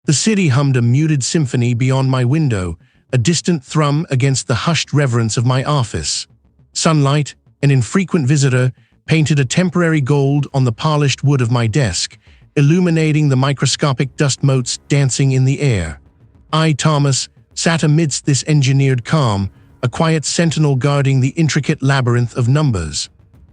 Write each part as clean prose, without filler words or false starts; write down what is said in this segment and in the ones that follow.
The city hummed a muted symphony beyond my window, a distant thrum against the hushed reverence of my office. Sunlight, an infrequent visitor, painted a temporary gold on the polished wood of my desk, illuminating the microscopic dust motes dancing in the air. I, Thomas, sat amidst this engineered calm, a quiet sentinel guarding the intricate labyrinth of numbers.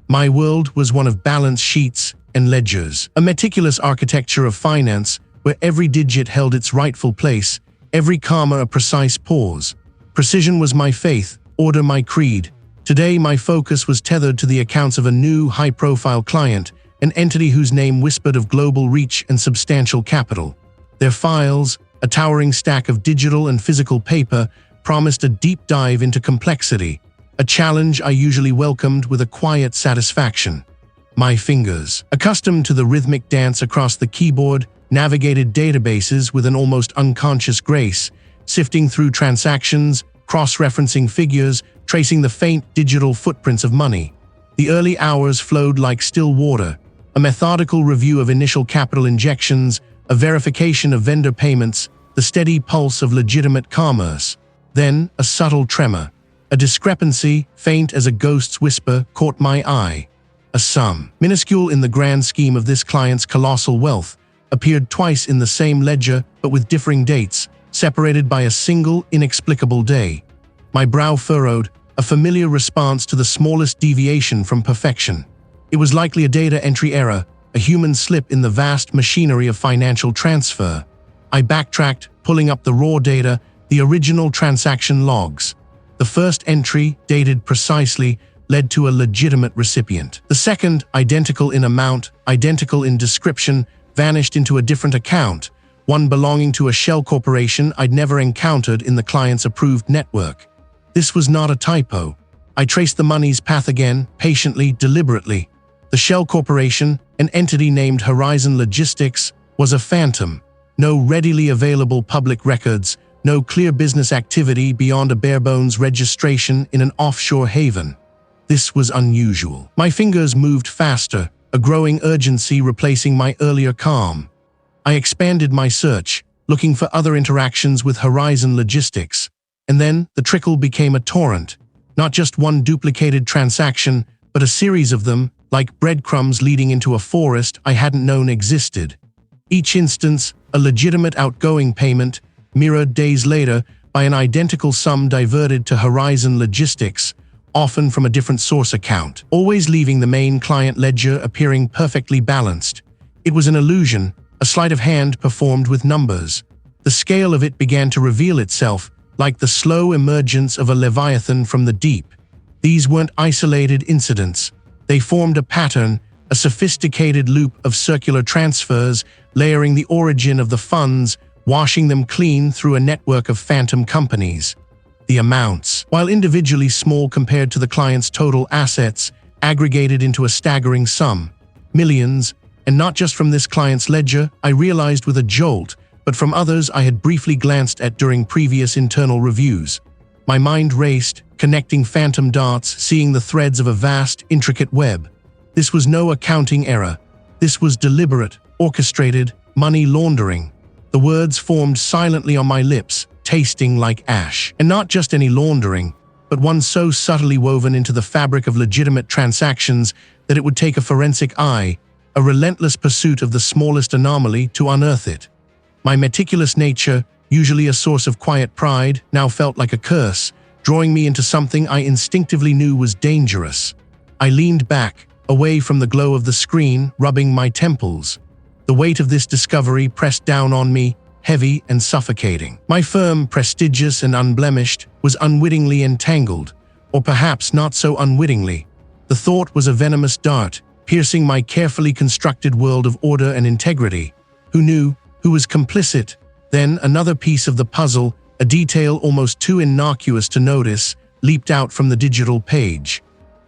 My world was one of balance sheets and ledgers, a meticulous architecture of finance where every digit held its rightful place, every comma a precise pause. Precision was my faith, order my creed. Today my focus was tethered to the accounts of a new, high-profile client, an entity whose name whispered of global reach and substantial capital. Their files, a towering stack of digital and physical paper, promised a deep dive into complexity, a challenge I usually welcomed with a quiet satisfaction. My fingers, accustomed to the rhythmic dance across the keyboard, navigated databases with an almost unconscious grace, sifting through transactions, cross-referencing figures, tracing the faint digital footprints of money. The early hours flowed like still water, a methodical review of initial capital injections, a verification of vendor payments, the steady pulse of legitimate commerce. Then, a subtle tremor. A discrepancy, faint as a ghost's whisper, caught my eye. A sum, minuscule in the grand scheme of this client's colossal wealth, appeared twice in the same ledger but with differing dates, separated by a single, inexplicable day. My brow furrowed, a familiar response to the smallest deviation from perfection. It was likely a data entry error, a human slip in the vast machinery of financial transfer. I backtracked, pulling up the raw data, the original transaction logs. The first entry, dated precisely, led to a legitimate recipient. The second, identical in amount, identical in description, vanished into a different account, one belonging to a shell corporation I'd never encountered in the client's approved network. This was not a typo. I traced the money's path again, patiently, deliberately. The shell corporation, an entity named Horizon Logistics, was a phantom. No readily available public records, no clear business activity beyond a bare-bones registration in an offshore haven. This was unusual. My fingers moved faster, a growing urgency replacing my earlier calm. I expanded my search, looking for other interactions with Horizon Logistics. And then the trickle became a torrent. Not just one duplicated transaction, but a series of them, like breadcrumbs leading into a forest I hadn't known existed. Each instance, a legitimate outgoing payment, mirrored days later by an identical sum diverted to Horizon Logistics, often from a different source account, always leaving the main client ledger appearing perfectly balanced. It was an illusion, a sleight of hand performed with numbers. The scale of it began to reveal itself, like the slow emergence of a leviathan from the deep. These weren't isolated incidents. They formed a pattern, a sophisticated loop of circular transfers, layering the origin of the funds, washing them clean through a network of phantom companies. The amounts, while individually small compared to the client's total assets, aggregated into a staggering sum. Millions, and not just from this client's ledger, I realized with a jolt, but from others I had briefly glanced at during previous internal reviews. My mind raced, connecting phantom dots, seeing the threads of a vast, intricate web. This was no accounting error. This was deliberate, orchestrated, money laundering. The words formed silently on my lips, tasting like ash. And not just any laundering, but one so subtly woven into the fabric of legitimate transactions that it would take a forensic eye, a relentless pursuit of the smallest anomaly to unearth it. My meticulous nature, usually a source of quiet pride, now felt like a curse, drawing me into something I instinctively knew was dangerous. I leaned back, away from the glow of the screen, rubbing my temples. The weight of this discovery pressed down on me, heavy and suffocating. My firm, prestigious and unblemished, was unwittingly entangled, or perhaps not so unwittingly. The thought was a venomous dart, piercing my carefully constructed world of order and integrity. Who knew? Who was complicit? Then another piece of the puzzle, a detail almost too innocuous to notice, leaped out from the digital page.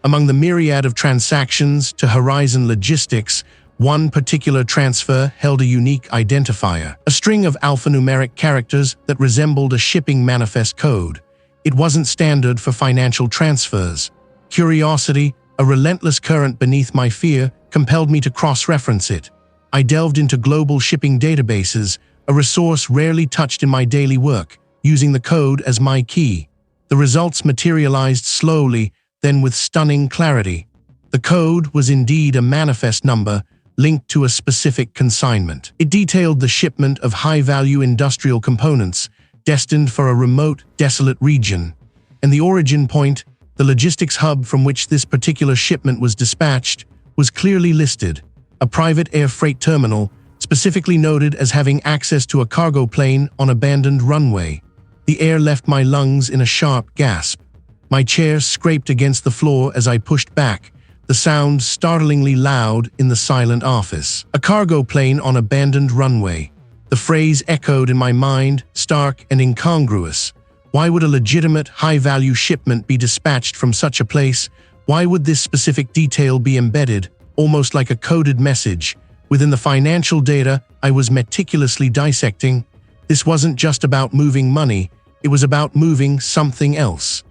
Among the myriad of transactions to Horizon Logistics, one particular transfer held a unique identifier, a string of alphanumeric characters that resembled a shipping manifest code. It wasn't standard for financial transfers. Curiosity, a relentless current beneath my fear, compelled me to cross-reference it. I delved into global shipping databases, a resource rarely touched in my daily work, using the code as my key. The results materialized slowly, then with stunning clarity. The code was indeed a manifest number linked to a specific consignment. It detailed the shipment of high-value industrial components destined for a remote, desolate region. And the origin point, the logistics hub from which this particular shipment was dispatched, was clearly listed: a private air freight terminal, specifically noted as having access to a cargo plane on abandoned runway. The air left my lungs in a sharp gasp. My chair scraped against the floor as I pushed back, the sound startlingly loud in the silent office. A cargo plane on abandoned runway. The phrase echoed in my mind, stark and incongruous. Why would a legitimate, high-value shipment be dispatched from such a place? Why would this specific detail be embedded, almost like a coded message, within the financial data I was meticulously dissecting? This wasn't just about moving money, it was about moving something else.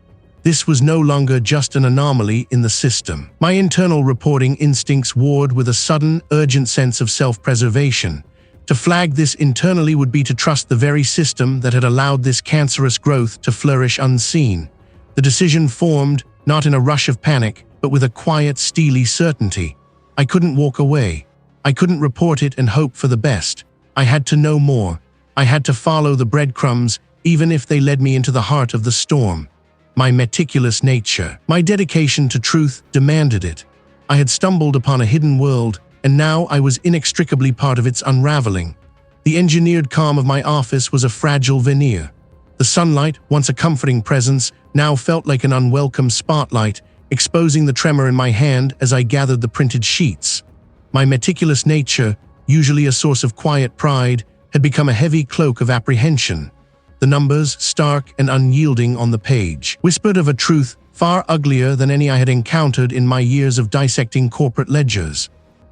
This was no longer just an anomaly in the system. My internal reporting instincts warred with a sudden, urgent sense of self-preservation. To flag this internally would be to trust the very system that had allowed this cancerous growth to flourish unseen. The decision formed, not in a rush of panic, but with a quiet, steely certainty. I couldn't walk away. I couldn't report it and hope for the best. I had to know more. I had to follow the breadcrumbs, even if they led me into the heart of the storm. My meticulous nature, my dedication to truth demanded it. I had stumbled upon a hidden world, and now I was inextricably part of its unraveling. The engineered calm of my office was a fragile veneer. The sunlight, once a comforting presence, now felt like an unwelcome spotlight, exposing the tremor in my hand as I gathered the printed sheets. My meticulous nature, usually a source of quiet pride, had become a heavy cloak of apprehension. The numbers, stark and unyielding on the page, whispered of a truth far uglier than any I had encountered in my years of dissecting corporate ledgers.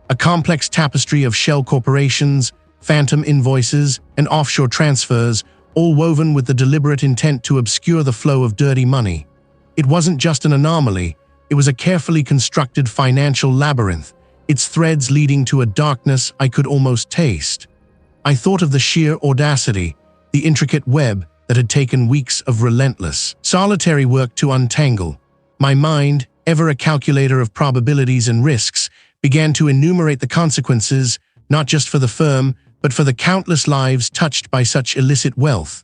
A complex tapestry of shell corporations, phantom invoices, and offshore transfers, all woven with the deliberate intent to obscure the flow of dirty money. It wasn't just an anomaly, it was a carefully constructed financial labyrinth, its threads leading to a darkness I could almost taste. I thought of the sheer audacity, the intricate web that had taken weeks of relentless, solitary work to untangle. My mind, ever a calculator of probabilities and risks, began to enumerate the consequences, not just for the firm, but for the countless lives touched by such illicit wealth.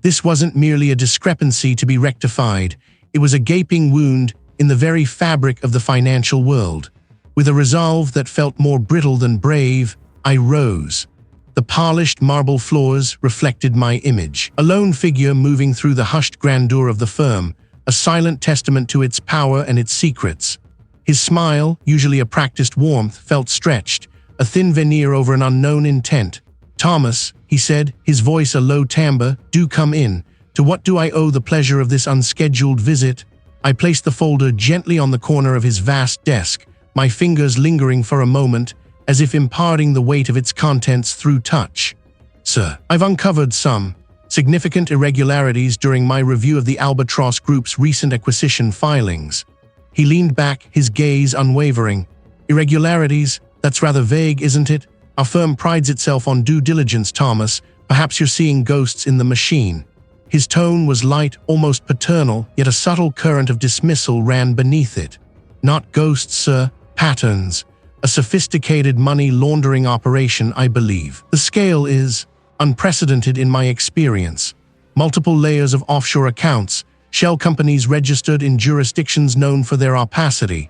This wasn't merely a discrepancy to be rectified, it was a gaping wound in the very fabric of the financial world. With a resolve that felt more brittle than brave, I rose. The polished marble floors reflected my image, a lone figure moving through the hushed grandeur of the firm, a silent testament to its power and its secrets. His smile, usually a practiced warmth, felt stretched, a thin veneer over an unknown intent. "Thomas," he said, his voice a low timbre, "do come in. To what do I owe the pleasure of this unscheduled visit?" I placed the folder gently on the corner of his vast desk, my fingers lingering for a moment, as if imparting the weight of its contents through touch. "Sir, I've uncovered some significant irregularities during my review of the Albatross Group's recent acquisition filings." He leaned back, his gaze unwavering. "Irregularities? That's rather vague, isn't it? Our firm prides itself on due diligence, Thomas. Perhaps you're seeing ghosts in the machine." His tone was light, almost paternal, yet a subtle current of dismissal ran beneath it. "Not ghosts, sir. Patterns. A sophisticated money laundering operation, I believe. The scale is unprecedented in my experience. Multiple layers of offshore accounts, shell companies registered in jurisdictions known for their opacity."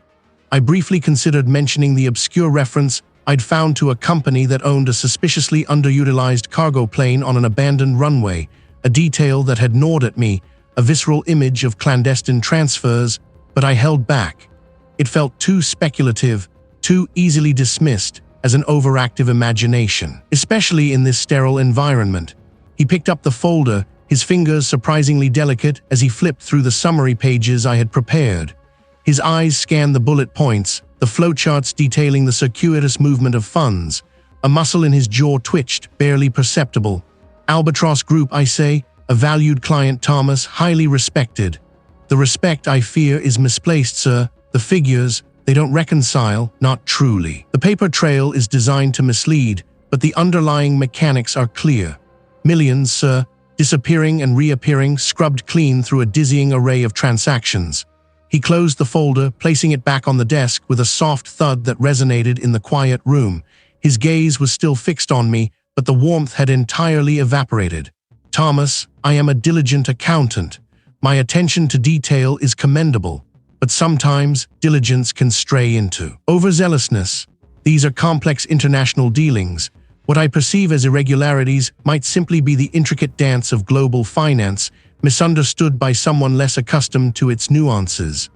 I briefly considered mentioning the obscure reference I'd found to a company that owned a suspiciously underutilized cargo plane on an abandoned runway, a detail that had gnawed at me, a visceral image of clandestine transfers, but I held back. It felt too speculative, too easily dismissed as an overactive imagination, especially in this sterile environment. He picked up the folder, his fingers surprisingly delicate as he flipped through the summary pages I had prepared. His eyes scanned the bullet points, the flowcharts detailing the circuitous movement of funds. A muscle in his jaw twitched, barely perceptible. "Albatross Group, I say, a valued client, Thomas, highly respected." "The respect, I fear, is misplaced, sir. The figures, they don't reconcile, not truly. The paper trail is designed to mislead, but the underlying mechanics are clear. Millions, sir, disappearing and reappearing, scrubbed clean through a dizzying array of transactions. He closed the folder, placing it back on the desk with a soft thud that resonated in the quiet room. His gaze was still fixed on me, but the warmth had entirely evaporated. Thomas, I am a diligent accountant. My attention to detail is commendable, but sometimes diligence can stray into overzealousness. These are complex international dealings. What I perceive as irregularities might simply be the intricate dance of global finance, misunderstood by someone less accustomed to its nuances.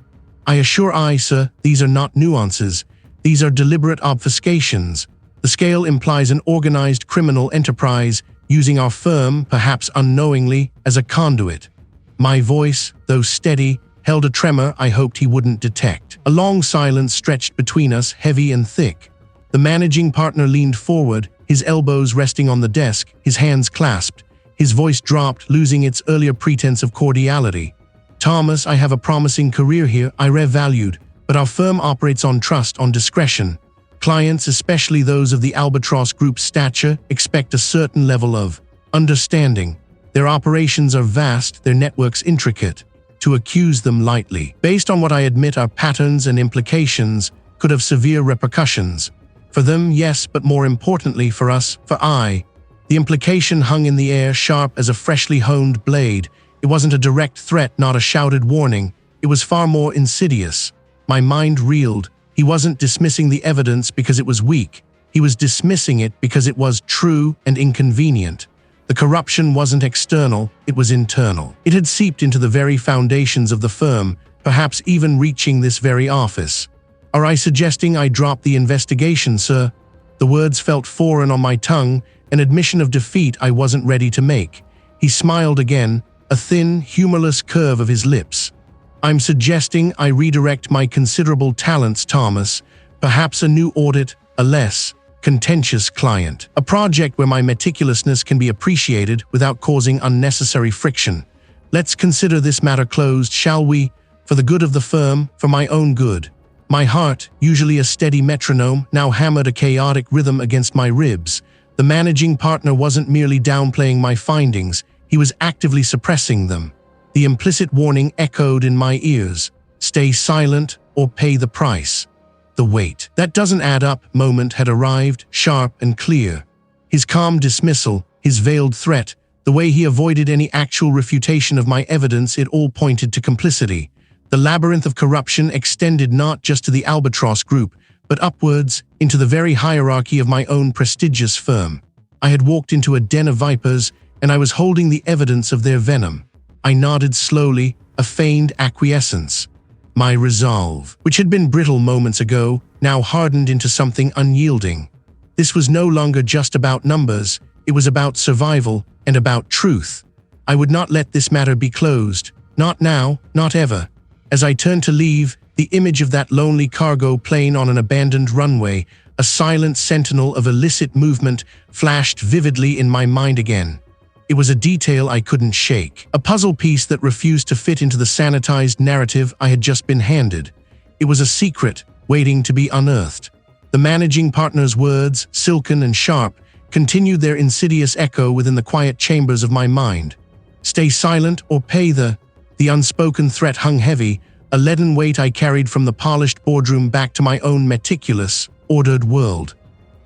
I assure I, sir, these are not nuances. These are deliberate obfuscations. The scale implies an organized criminal enterprise using our firm, perhaps unknowingly, as a conduit. My voice, though steady, held a tremor I hoped he wouldn't detect. A long silence stretched between us, heavy and thick. The managing partner leaned forward, his elbows resting on the desk, his hands clasped. His voice dropped, losing its earlier pretense of cordiality. Thomas, I have a promising career here, I valued, but our firm operates on trust, on discretion. Clients, especially those of the Albatross Group's stature, expect a certain level of understanding. Their operations are vast, their networks intricate. To accuse them lightly, based on what I admit are patterns and implications, could have severe repercussions. For them, yes, but more importantly for us, for I. The implication hung in the air, sharp as a freshly honed blade. It wasn't a direct threat, not a shouted warning. It was far more insidious. My mind reeled. He wasn't dismissing the evidence because it was weak. He was dismissing it because it was true and inconvenient. The corruption wasn't external, it was internal. It had seeped into the very foundations of the firm, perhaps even reaching this very office. Are I suggesting I drop the investigation, sir? The words felt foreign on my tongue, an admission of defeat I wasn't ready to make. He smiled again, a thin, humorless curve of his lips. I'm suggesting I redirect my considerable talents, Thomas, perhaps a new audit, a less contentious client. A project where my meticulousness can be appreciated without causing unnecessary friction. Let's consider this matter closed, shall we? For the good of the firm, for my own good. My heart, usually a steady metronome, now hammered a chaotic rhythm against my ribs. The managing partner wasn't merely downplaying my findings, he was actively suppressing them. The implicit warning echoed in my ears. Stay silent or pay the price. The wait. That doesn't add up moment had arrived, sharp and clear. His calm dismissal, his veiled threat, the way he avoided any actual refutation of my evidence, it all pointed to complicity. The labyrinth of corruption extended not just to the Albatross Group, but upwards into the very hierarchy of my own prestigious firm. I had walked into a den of vipers, and I was holding the evidence of their venom. I nodded slowly, a feigned acquiescence. My resolve, which had been brittle moments ago, now hardened into something unyielding. This was no longer just about numbers, it was about survival and about truth. I would not let this matter be closed, not now, not ever. As I turned to leave, the image of that lonely cargo plane on an abandoned runway, a silent sentinel of illicit movement, flashed vividly in my mind again. It was a detail I couldn't shake, a puzzle piece that refused to fit into the sanitized narrative I had just been handed. It was a secret, waiting to be unearthed. The managing partner's words, silken and sharp, continued their insidious echo within the quiet chambers of my mind. Stay silent or pay the unspoken threat hung heavy, a leaden weight I carried from the polished boardroom back to my own meticulous, ordered world.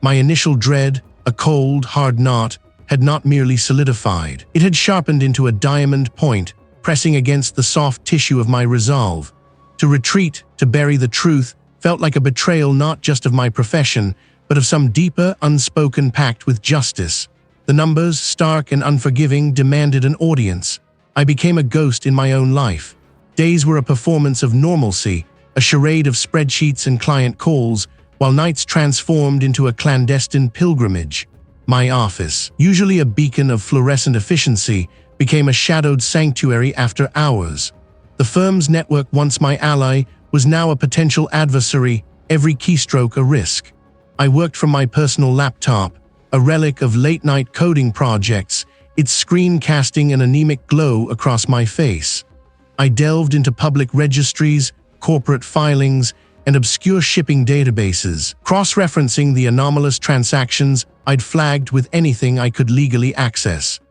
My initial dread, a cold, hard knot, had not merely solidified. It had sharpened into a diamond point, pressing against the soft tissue of my resolve. To retreat, to bury the truth, felt like a betrayal not just of my profession, but of some deeper, unspoken pact with justice. The numbers, stark and unforgiving, demanded an audience. I became a ghost in my own life. Days were a performance of normalcy, a charade of spreadsheets and client calls, while nights transformed into a clandestine pilgrimage. My office, usually a beacon of fluorescent efficiency, became a shadowed sanctuary after hours. The firm's network, once my ally, was now a potential adversary, every keystroke a risk. I worked from my personal laptop, a relic of late-night coding projects, its screen casting an anemic glow across my face. I delved into public registries, corporate filings, and obscure shipping databases, cross-referencing the anomalous transactions I'd flagged with anything I could legally access.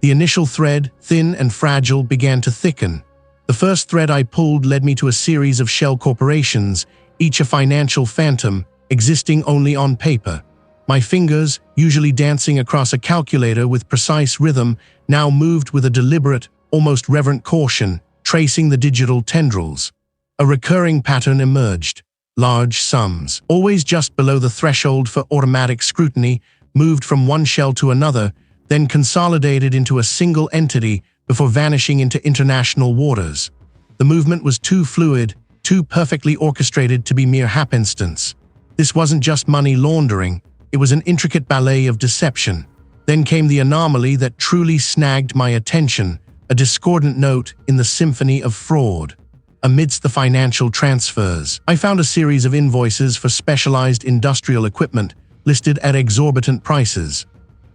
The initial thread, thin and fragile, began to thicken. The first thread I pulled led me to a series of shell corporations, each a financial phantom, existing only on paper. My fingers, usually dancing across a calculator with precise rhythm, now moved with a deliberate, almost reverent caution, tracing the digital tendrils. A recurring pattern emerged. Large sums, always just below the threshold for automatic scrutiny, moved from one shell to another, then consolidated into a single entity before vanishing into international waters. The movement was too fluid, too perfectly orchestrated to be mere happenstance. This wasn't just money laundering, it was an intricate ballet of deception. Then came the anomaly that truly snagged my attention, a discordant note in the symphony of fraud. Amidst the financial transfers, I found a series of invoices for specialized industrial equipment listed at exorbitant prices.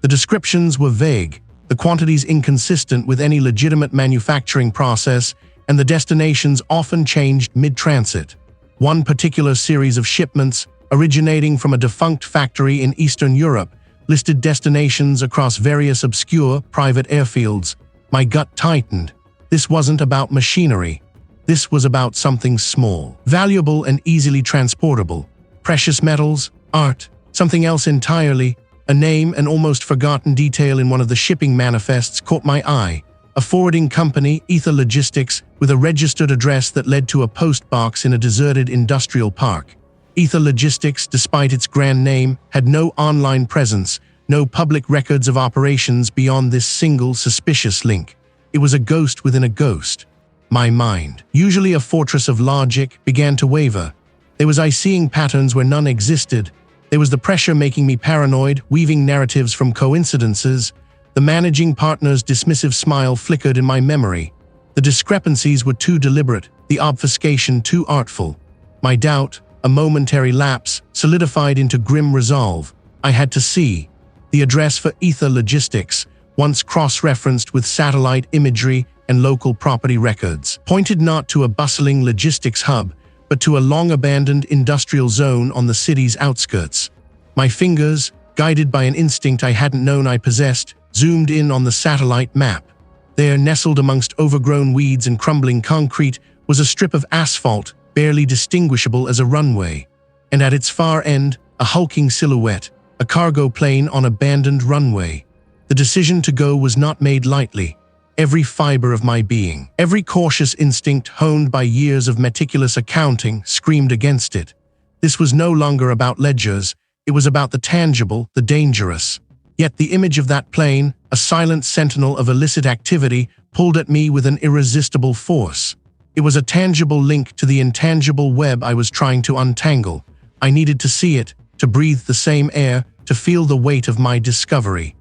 The descriptions were vague, the quantities inconsistent with any legitimate manufacturing process, and the destinations often changed mid-transit. One particular series of shipments, originating from a defunct factory in Eastern Europe, listed destinations across various obscure private airfields. My gut tightened. This wasn't about machinery. This was about something small, valuable and easily transportable. Precious metals, art, something else entirely. A name, an almost forgotten detail in one of the shipping manifests caught my eye. A forwarding company, Ether Logistics, with a registered address that led to a post box in a deserted industrial park. Ether Logistics, despite its grand name, had no online presence, no public records of operations beyond this single suspicious link. It was a ghost within a ghost. My mind, usually a fortress of logic, began to waver. There was I seeing patterns where none existed. There was the pressure making me paranoid, weaving narratives from coincidences. The managing partner's dismissive smile flickered in my memory. The discrepancies were too deliberate, the obfuscation too artful. My doubt, a momentary lapse, solidified into grim resolve. I had to see. The address for Ether Logistics, once cross-referenced with satellite imagery and local property records, pointed not to a bustling logistics hub, but to a long-abandoned industrial zone on the city's outskirts. My fingers, guided by an instinct I hadn't known I possessed, zoomed in on the satellite map. There, nestled amongst overgrown weeds and crumbling concrete, was a strip of asphalt, barely distinguishable as a runway. And at its far end, a hulking silhouette, a cargo plane on abandoned runway. The decision to go was not made lightly. Every fiber of my being, every cautious instinct honed by years of meticulous accounting, screamed against it. This was no longer about ledgers, it was about the tangible, the dangerous. Yet the image of that plane, a silent sentinel of illicit activity, pulled at me with an irresistible force. It was a tangible link to the intangible web I was trying to untangle. I needed to see it, to breathe the same air, to feel the weight of my discovery.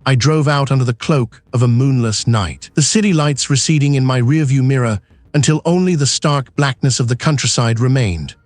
I drove out under the cloak of a moonless night, the city lights receding in my rearview mirror until only the stark blackness of the countryside remained.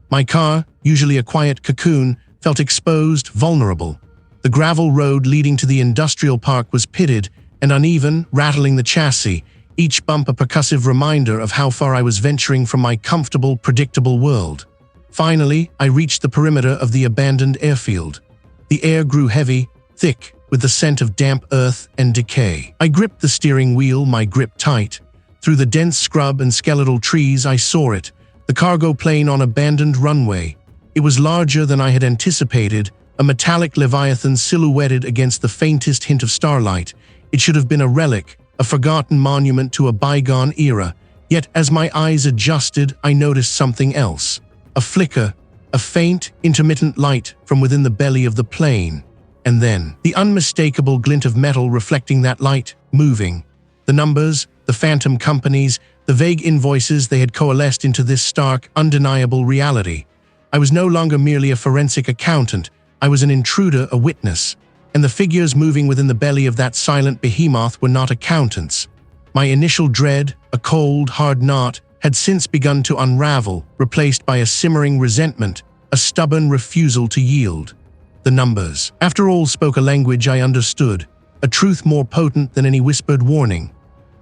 My car, usually a quiet cocoon, felt exposed, vulnerable. The gravel road leading to the industrial park was pitted and uneven, rattling the chassis, each bump a percussive reminder of how far I was venturing from my comfortable, predictable world. Finally, I reached the perimeter of the abandoned airfield. The air grew heavy, thick, with the scent of damp earth and decay. I gripped the steering wheel, my grip tight. Through the dense scrub and skeletal trees, I saw it, the cargo plane on abandoned runway. It was larger than I had anticipated, a metallic leviathan silhouetted against the faintest hint of starlight. It should have been a relic, a forgotten monument to a bygone era. Yet as my eyes adjusted, I noticed something else. A flicker, a faint, intermittent light from within the belly of the plane. And then, the unmistakable glint of metal reflecting that light, moving. The numbers, the phantom companies, the vague invoices, they had coalesced into this stark, undeniable reality. I was no longer merely a forensic accountant. I was an intruder, a witness. And the figures moving within the belly of that silent behemoth were not accountants. My initial dread, a cold, hard knot, had since begun to unravel, replaced by a simmering resentment, a stubborn refusal to yield. The numbers, after all, spoke a language I understood, a truth more potent than any whispered warning.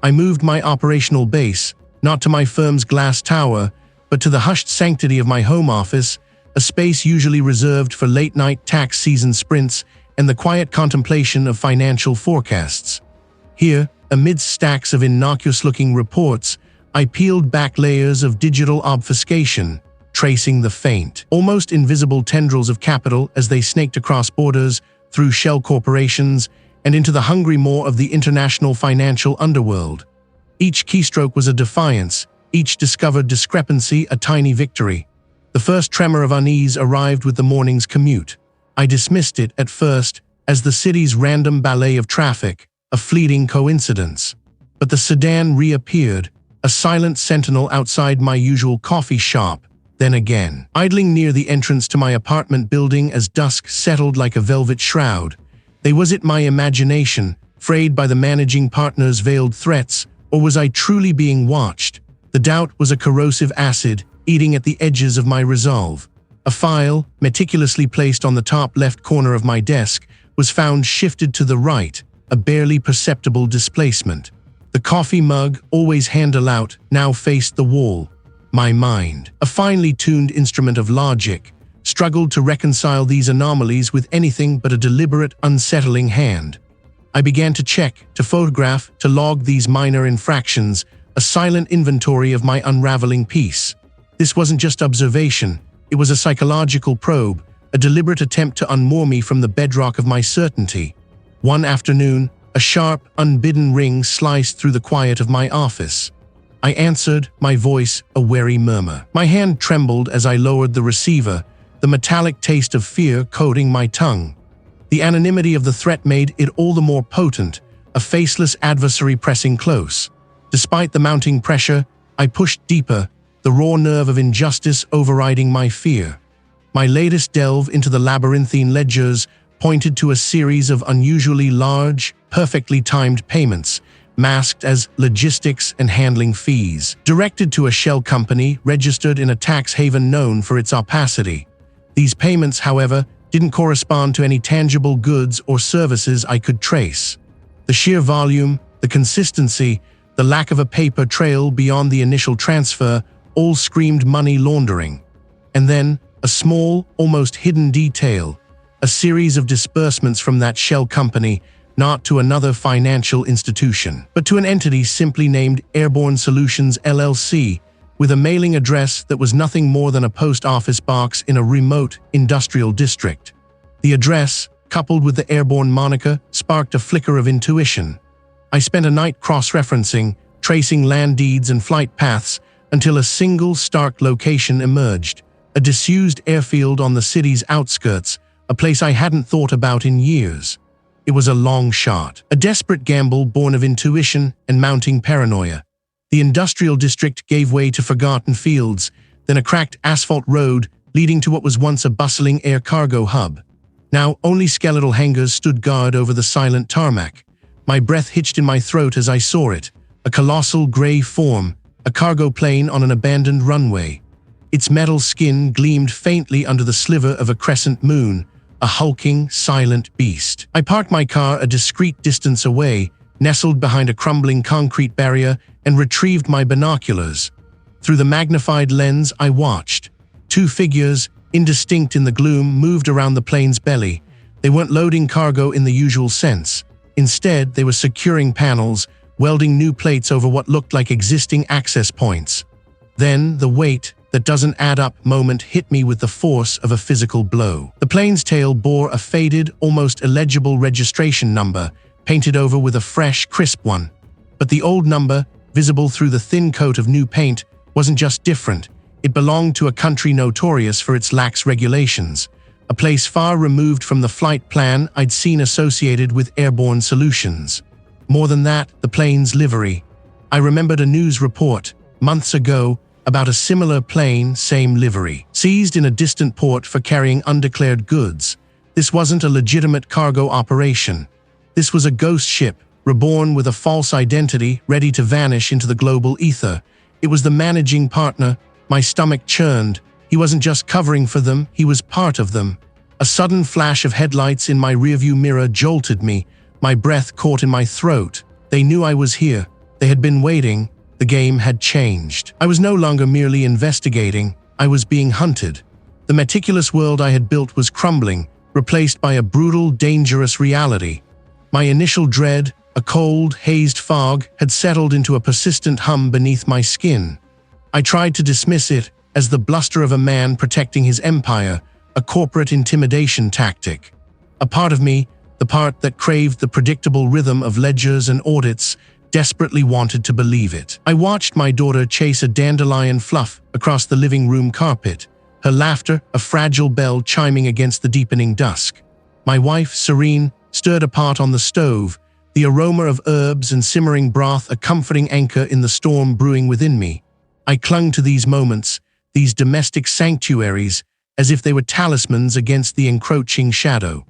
I moved my operational base, not to my firm's glass tower, but to the hushed sanctity of my home office, a space usually reserved for late-night tax season sprints and the quiet contemplation of financial forecasts. Here, amidst stacks of innocuous-looking reports, I peeled back layers of digital obfuscation, tracing the faint, almost invisible tendrils of capital as they snaked across borders, through shell corporations, and into the hungry maw of the international financial underworld. Each keystroke was a defiance, each discovered discrepancy a tiny victory. The first tremor of unease arrived with the morning's commute. I dismissed it at first as the city's random ballet of traffic, a fleeting coincidence. But the sedan reappeared, a silent sentinel outside my usual coffee shop, then again, idling near the entrance to my apartment building as dusk settled like a velvet shroud. Was it my imagination, frayed by the managing partner's veiled threats, or was I truly being watched? The doubt was a corrosive acid, eating at the edges of my resolve. A file, meticulously placed on the top left corner of my desk, was found shifted to the right, a barely perceptible displacement. The coffee mug, always handle out, now faced the wall. My mind, a finely tuned instrument of logic, struggled to reconcile these anomalies with anything but a deliberate, unsettling hand. I began to check, to photograph, to log these minor infractions, a silent inventory of my unraveling piece. This wasn't just observation, it was a psychological probe, a deliberate attempt to unmoor me from the bedrock of my certainty. One afternoon, a sharp, unbidden ring sliced through the quiet of my office. I answered, my voice a wary murmur. My hand trembled as I lowered the receiver, the metallic taste of fear coating my tongue. The anonymity of the threat made it all the more potent, a faceless adversary pressing close. Despite the mounting pressure, I pushed deeper, the raw nerve of injustice overriding my fear. My latest delve into the labyrinthine ledgers pointed to a series of unusually large, perfectly timed payments, masked as logistics and handling fees, directed to a shell company registered in a tax haven known for its opacity. These payments, however, didn't correspond to any tangible goods or services I could trace. The sheer volume, the consistency, the lack of a paper trail beyond the initial transfer all screamed money laundering. And then, a small, almost hidden detail, a series of disbursements from that shell company, not to another financial institution, but to an entity simply named Airborne Solutions LLC, with a mailing address that was nothing more than a post office box in a remote industrial district. The address, coupled with the Airborne moniker, sparked a flicker of intuition. I spent a night cross-referencing, tracing land deeds and flight paths, until a single stark location emerged, a disused airfield on the city's outskirts, a place I hadn't thought about in years. It was a long shot, a desperate gamble born of intuition and mounting paranoia. The industrial district gave way to forgotten fields, then a cracked asphalt road leading to what was once a bustling air cargo hub. Now only skeletal hangars stood guard over the silent tarmac. My breath hitched in my throat as I saw it, a colossal gray form, a cargo plane on an abandoned runway. Its metal skin gleamed faintly under the sliver of a crescent moon, a hulking, silent beast. I parked my car a discreet distance away, nestled behind a crumbling concrete barrier, and retrieved my binoculars. Through the magnified lens, I watched. Two figures, indistinct in the gloom, moved around the plane's belly. They weren't loading cargo in the usual sense. Instead, they were securing panels, welding new plates over what looked like existing access points. Then, the weight that doesn't add up moment hit me with the force of a physical blow. The plane's tail bore a faded, almost illegible registration number, painted over with a fresh, crisp one. But the old number, visible through the thin coat of new paint, wasn't just different. It belonged to a country notorious for its lax regulations, a place far removed from the flight plan I'd seen associated with Airborne Solutions. More than that, the plane's livery. I remembered a news report, months ago, about a similar plane, same livery, seized in a distant port for carrying undeclared goods. This wasn't a legitimate cargo operation. This was a ghost ship, reborn with a false identity, ready to vanish into the global ether. It was the managing partner. My stomach churned. He wasn't just covering for them, he was part of them. A sudden flash of headlights in my rearview mirror jolted me, my breath caught in my throat. They knew I was here. They had been waiting. The game had changed. I was no longer merely investigating. I was being hunted. The meticulous world I had built was crumbling, replaced by a brutal, dangerous reality. My initial dread, A cold, hazed fog had settled into a persistent hum beneath my skin. I tried to dismiss it as the bluster of a man protecting his empire, a corporate intimidation tactic. A part of me, the part that craved the predictable rhythm of ledgers and audits, desperately wanted to believe it. I watched my daughter chase a dandelion fluff across the living room carpet, her laughter a fragile bell chiming against the deepening dusk. My wife, serene, stirred a pot on the stove, the aroma of herbs and simmering broth a comforting anchor in the storm brewing within me. I clung to these moments, these domestic sanctuaries, as if they were talismans against the encroaching shadow.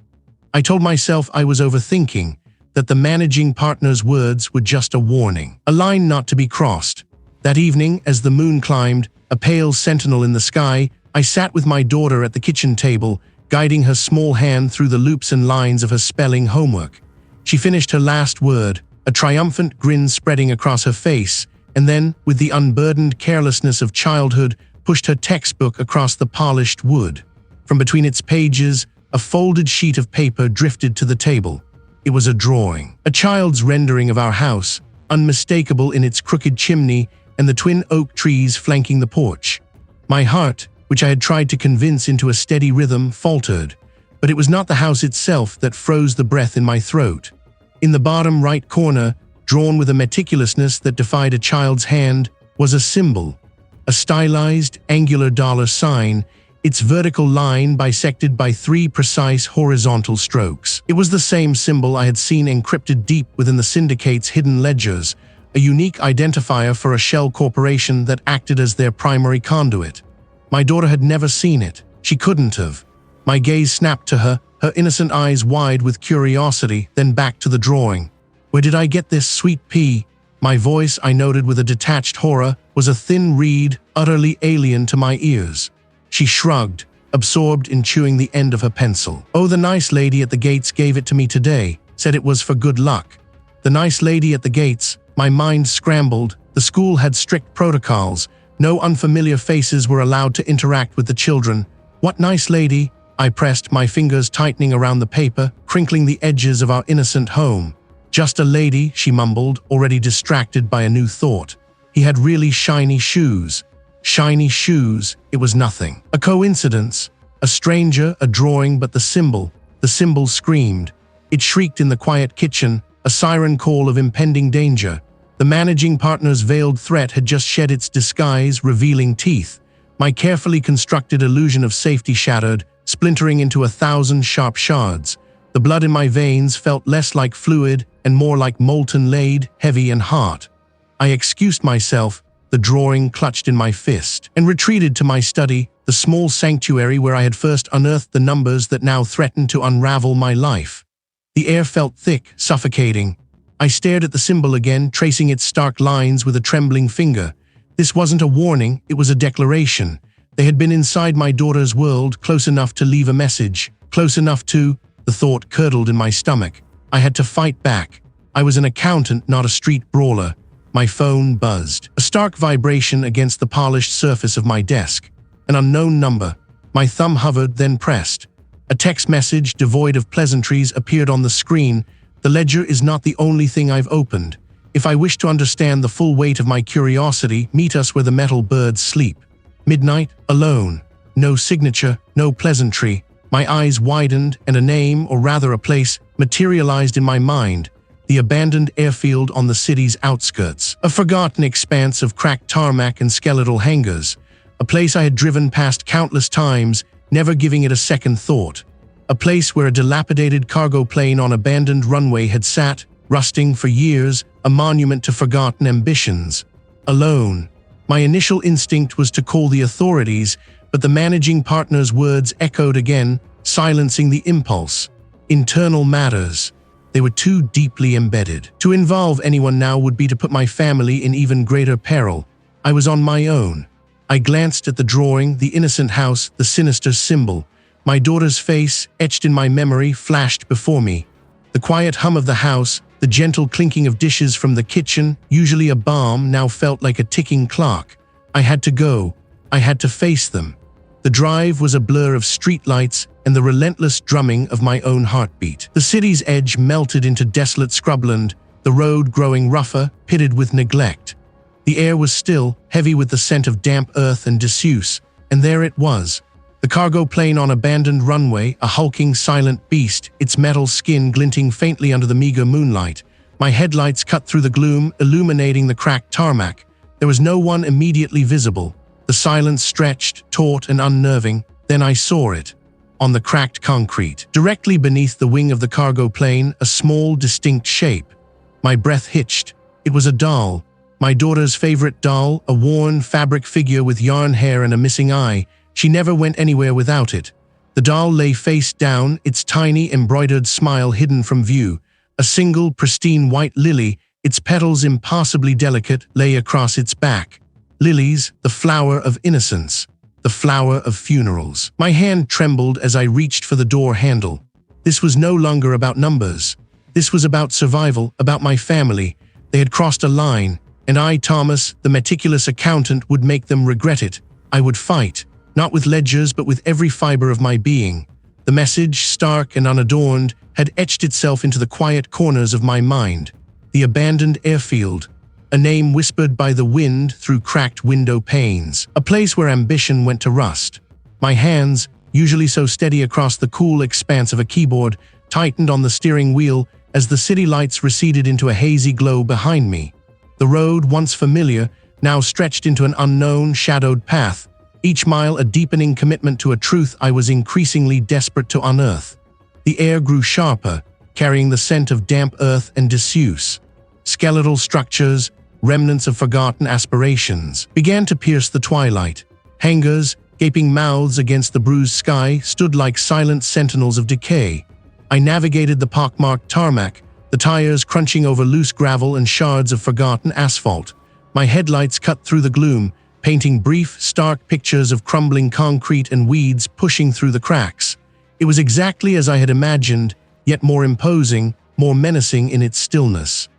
I told myself I was overthinking, that the managing partner's words were just a warning, a line not to be crossed. That evening, as the moon climbed, a pale sentinel in the sky, I sat with my daughter at the kitchen table, guiding her small hand through the loops and lines of her spelling homework. She finished her last word, a triumphant grin spreading across her face, and then, with the unburdened carelessness of childhood, pushed her textbook across the polished wood. From between its pages, a folded sheet of paper drifted to the table. It was a drawing, a child's rendering of our house, unmistakable in its crooked chimney and the twin oak trees flanking the porch. My heart, which I had tried to convince into a steady rhythm, faltered, but it was not the house itself that froze the breath in my throat. In the bottom right corner, drawn with a meticulousness that defied a child's hand, was a symbol, a stylized, angular dollar sign, its vertical line bisected by 3 precise horizontal strokes. It was the same symbol I had seen encrypted deep within the syndicate's hidden ledgers, a unique identifier for a shell corporation that acted as their primary conduit. My daughter had never seen it. She couldn't have. My gaze snapped to her, her innocent eyes wide with curiosity, then back to the drawing. Where did I get this, sweet pea? My voice, I noted with a detached horror, was a thin reed, utterly alien to my ears. She shrugged, absorbed in chewing the end of her pencil. Oh, the nice lady at the gates gave it to me today, said it was for good luck. The nice lady at the gates, my mind scrambled. The school had strict protocols. No unfamiliar faces were allowed to interact with the children. What nice lady? I pressed, my fingers tightening around the paper, crinkling the edges of our innocent home. Just a lady, she mumbled, already distracted by a new thought. He had really shiny shoes. Shiny shoes, it was nothing. A coincidence. A stranger, a drawing, but the symbol screamed. It shrieked in the quiet kitchen, a siren call of impending danger. The managing partner's veiled threat had just shed its disguise, revealing teeth. My carefully constructed illusion of safety shattered, splintering into 1,000 sharp shards. The blood in my veins felt less like fluid and more like molten lead, heavy and hard. I excused myself, the drawing clutched in my fist, and retreated to my study, the small sanctuary where I had first unearthed the numbers that now threatened to unravel my life. The air felt thick, suffocating. I stared at the symbol again, tracing its stark lines with a trembling finger. This wasn't a warning, it was a declaration. They had been inside my daughter's world, close enough to leave a message, close enough to... The thought curdled in my stomach. I had to fight back. I was an accountant, not a street brawler. My phone buzzed. A stark vibration against the polished surface of my desk. An unknown number. My thumb hovered, then pressed. A text message, devoid of pleasantries, appeared on the screen. The ledger is not the only thing I've opened. If I wish to understand the full weight of my curiosity, meet us where the metal birds sleep. Midnight, alone. No signature, no pleasantry. My eyes widened, and a name, or rather a place, materialized in my mind. The abandoned airfield on the city's outskirts. A forgotten expanse of cracked tarmac and skeletal hangars. A place I had driven past countless times, never giving it a second thought. A place where a dilapidated cargo plane on abandoned runway had sat, rusting for years, a monument to forgotten ambitions. Alone. My initial instinct was to call the authorities, but the managing partner's words echoed again, silencing the impulse. Internal matters. They were too deeply embedded. To involve anyone now would be to put my family in even greater peril. I was on my own. I glanced at the drawing, the innocent house, the sinister symbol. My daughter's face, etched in my memory, flashed before me. The quiet hum of the house, the gentle clinking of dishes from the kitchen, usually a balm, now felt like a ticking clock. I had to go. I had to face them. The drive was a blur of streetlights and the relentless drumming of my own heartbeat. The city's edge melted into desolate scrubland, the road growing rougher, pitted with neglect. The air was still, heavy with the scent of damp earth and disuse, and there it was. The cargo plane on abandoned runway, a hulking, silent beast, its metal skin glinting faintly under the meager moonlight. My headlights cut through the gloom, illuminating the cracked tarmac. There was no one immediately visible. The silence stretched, taut and unnerving. Then I saw it. On the cracked concrete, directly beneath the wing of the cargo plane, a small, distinct shape. My breath hitched. It was a doll. My daughter's favorite doll, a worn fabric figure with yarn hair and a missing eye. She never went anywhere without it. The doll lay face down, its tiny, embroidered smile hidden from view. A single, pristine white lily, its petals impassably delicate, lay across its back. Lilies, the flower of innocence, the flower of funerals. My hand trembled as I reached for the door handle. This was no longer about numbers. This was about survival, about my family. They had crossed a line, and I, Thomas, the meticulous accountant, would make them regret it. I would fight, not with ledgers but with every fiber of my being. The message, stark and unadorned, had etched itself into the quiet corners of my mind. The abandoned airfield, a name whispered by the wind through cracked window panes, a place where ambition went to rust. My hands, usually so steady across the cool expanse of a keyboard, tightened on the steering wheel as the city lights receded into a hazy glow behind me. The road, once familiar, now stretched into an unknown, shadowed path, each mile a deepening commitment to a truth I was increasingly desperate to unearth. The air grew sharper, carrying the scent of damp earth and disuse. Skeletal structures, remnants of forgotten aspirations, began to pierce the twilight. Hangars, gaping mouths against the bruised sky, stood like silent sentinels of decay. I navigated the pockmarked tarmac, the tires crunching over loose gravel and shards of forgotten asphalt. My headlights cut through the gloom, painting brief, stark pictures of crumbling concrete and weeds pushing through the cracks. It was exactly as I had imagined, yet more imposing, more menacing in its stillness.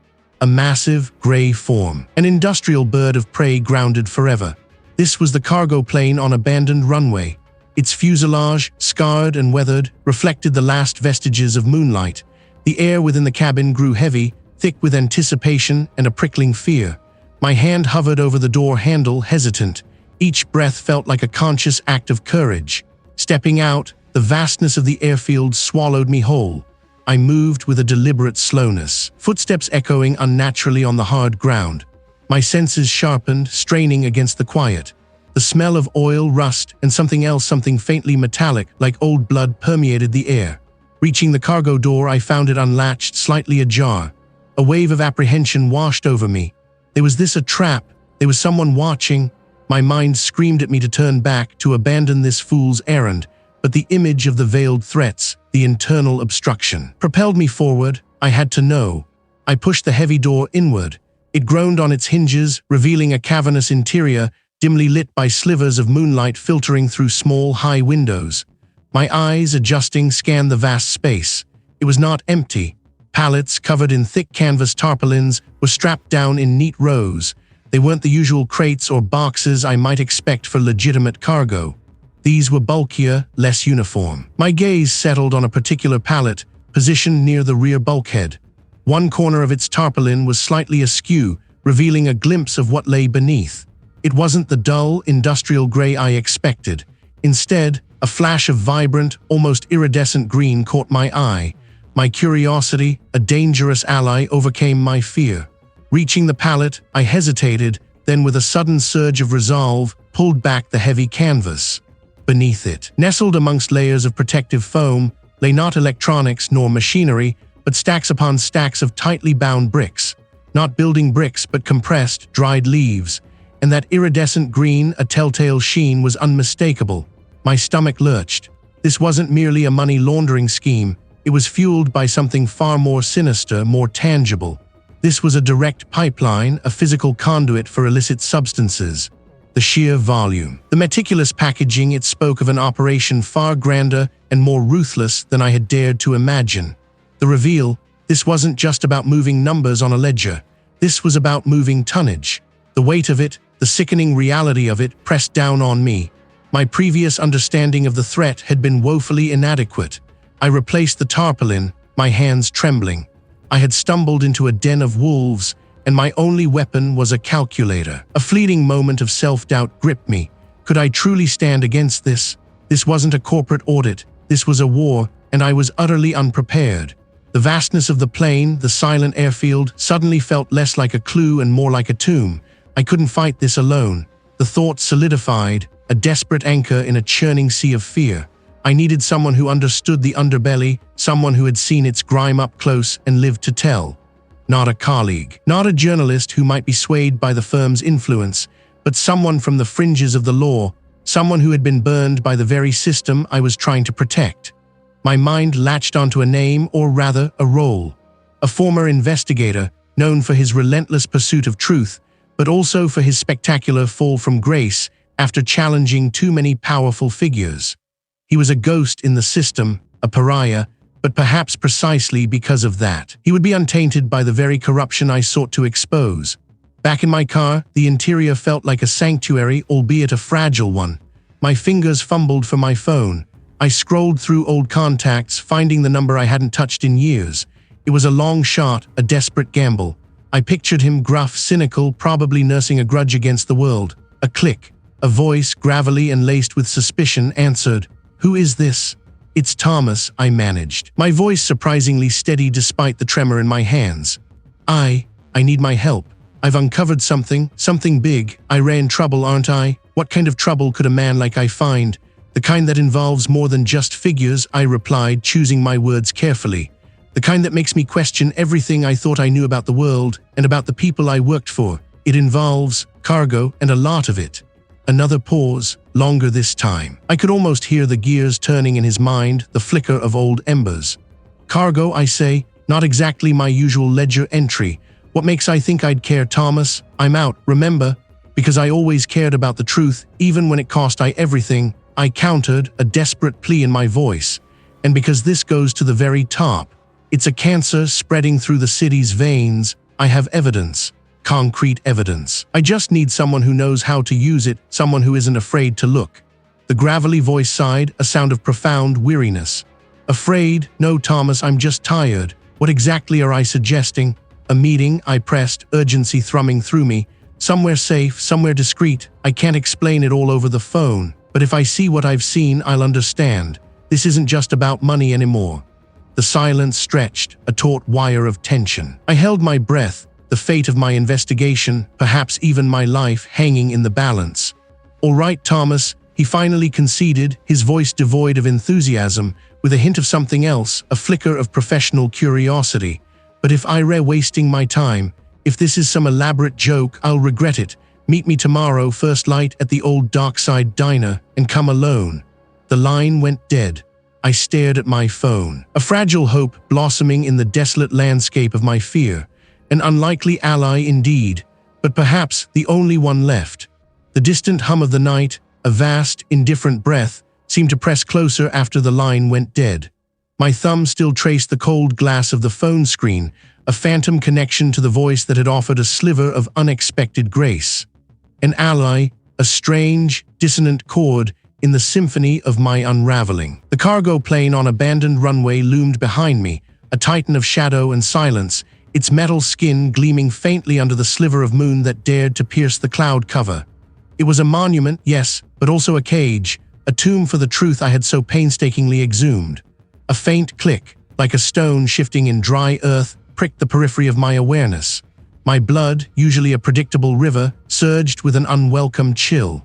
A massive, gray form, an industrial bird of prey grounded forever. This was the cargo plane on abandoned runway. Its fuselage, scarred and weathered, reflected the last vestiges of moonlight. The air within the cabin grew heavy, thick with anticipation and a prickling fear. My hand hovered over the door handle, hesitant. Each breath felt like a conscious act of courage. Stepping out, the vastness of the airfield swallowed me whole. I moved with a deliberate slowness, footsteps echoing unnaturally on the hard ground. My senses sharpened, straining against the quiet. The smell of oil, rust, and something faintly metallic, like old blood, permeated the air. Reaching the cargo door, I found it unlatched, slightly ajar. A wave of apprehension washed over me. Was this a trap? There was someone watching. My mind screamed at me to turn back, to abandon this fool's errand, but the image of the veiled threats, the internal obstruction, propelled me forward. I had to know. I pushed the heavy door inward. It groaned on its hinges, revealing a cavernous interior, dimly lit by slivers of moonlight filtering through small, high windows. My eyes, adjusting, scanned the vast space. It was not empty. Pallets covered in thick canvas tarpaulins were strapped down in neat rows. They weren't the usual crates or boxes I might expect for legitimate cargo. These were bulkier, less uniform. My gaze settled on a particular pallet, positioned near the rear bulkhead. One corner of its tarpaulin was slightly askew, revealing a glimpse of what lay beneath. It wasn't the dull, industrial gray I expected. Instead, a flash of vibrant, almost iridescent green caught my eye. My curiosity, a dangerous ally, overcame my fear. Reaching the pallet, I hesitated, then with a sudden surge of resolve, pulled back the heavy canvas. Beneath it, nestled amongst layers of protective foam, lay not electronics nor machinery, but stacks upon stacks of tightly bound bricks. Not building bricks, but compressed, dried leaves. And that iridescent green, a telltale sheen, was unmistakable. My stomach lurched. This wasn't merely a money laundering scheme. It was fueled by something far more sinister, more tangible. This was a direct pipeline, a physical conduit for illicit substances. The sheer volume, the meticulous packaging, it spoke of an operation far grander and more ruthless than I had dared to imagine. The reveal, this wasn't just about moving numbers on a ledger. This was about moving tonnage. The weight of it, the sickening reality of it, pressed down on me. My previous understanding of the threat had been woefully inadequate. I replaced the tarpaulin, my hands trembling. I had stumbled into a den of wolves, and my only weapon was a calculator. A fleeting moment of self-doubt gripped me. Could I truly stand against this? This wasn't a corporate audit. This was a war, and I was utterly unprepared. The vastness of the plain, the silent airfield, suddenly felt less like a clue and more like a tomb. I couldn't fight this alone. The thought solidified, a desperate anchor in a churning sea of fear. I needed someone who understood the underbelly, someone who had seen its grime up close and lived to tell. Not a colleague, not a journalist who might be swayed by the firm's influence, but someone from the fringes of the law, someone who had been burned by the very system I was trying to protect. My mind latched onto a name, or rather, a role. A former investigator, known for his relentless pursuit of truth, but also for his spectacular fall from grace after challenging too many powerful figures. He was a ghost in the system, a pariah, but perhaps precisely because of that, he would be untainted by the very corruption I sought to expose. Back in my car, the interior felt like a sanctuary, albeit a fragile one. My fingers fumbled for my phone. I scrolled through old contacts, finding the number I hadn't touched in years. It was a long shot, a desperate gamble. I pictured him gruff, cynical, probably nursing a grudge against the world. A click. A voice, gravelly and laced with suspicion, answered. "Who is this?" "It's Thomas," I managed, my voice surprisingly steady despite the tremor in my hands. I need my help. I've uncovered something big. We're in trouble, aren't I? What kind of trouble could a man like I find? The kind that involves more than just figures, I replied, choosing my words carefully. The kind that makes me question everything I thought I knew about the world and about the people I worked for. It involves cargo, and a lot of it. Another pause, longer this time. I could almost hear the gears turning in his mind, the flicker of old embers. "Cargo," I say, "not exactly my usual ledger entry. What makes I think I'd care, Thomas? I'm out, remember? Because I always cared about the truth, even when it cost I everything," I countered, a desperate plea in my voice. "And because this goes to the very top. It's a cancer spreading through the city's veins. I have evidence. Concrete evidence. I just need someone who knows how to use it, someone who isn't afraid to look." The gravelly voice sighed, a sound of profound weariness. "Afraid? No, Thomas, I'm just tired. What exactly are I suggesting?" "A meeting," I pressed, urgency thrumming through me. "Somewhere safe, somewhere discreet. I can't explain it all over the phone, but if I see what I've seen, I'll understand. This isn't just about money anymore." The silence stretched, a taut wire of tension. I held my breath, the fate of my investigation, perhaps even my life, hanging in the balance. "All right, Thomas," he finally conceded, his voice devoid of enthusiasm, with a hint of something else, a flicker of professional curiosity. "But if I'm wasting my time, if this is some elaborate joke, I'll regret it. Meet me tomorrow, first light, at the old Darkside Diner, and come alone." The line went dead. I stared at my phone, a fragile hope blossoming in the desolate landscape of my fear. An unlikely ally indeed, but perhaps the only one left. The distant hum of the night, a vast, indifferent breath, seemed to press closer after the line went dead. My thumb still traced the cold glass of the phone screen, a phantom connection to the voice that had offered a sliver of unexpected grace. An ally, a strange, dissonant chord in the symphony of my unraveling. The cargo plane on abandoned runway loomed behind me, a titan of shadow and silence, its metal skin gleaming faintly under the sliver of moon that dared to pierce the cloud cover. It was a monument, yes, but also a cage, a tomb for the truth I had so painstakingly exhumed. A faint click, like a stone shifting in dry earth, pricked the periphery of my awareness. My blood, usually a predictable river, surged with an unwelcome chill.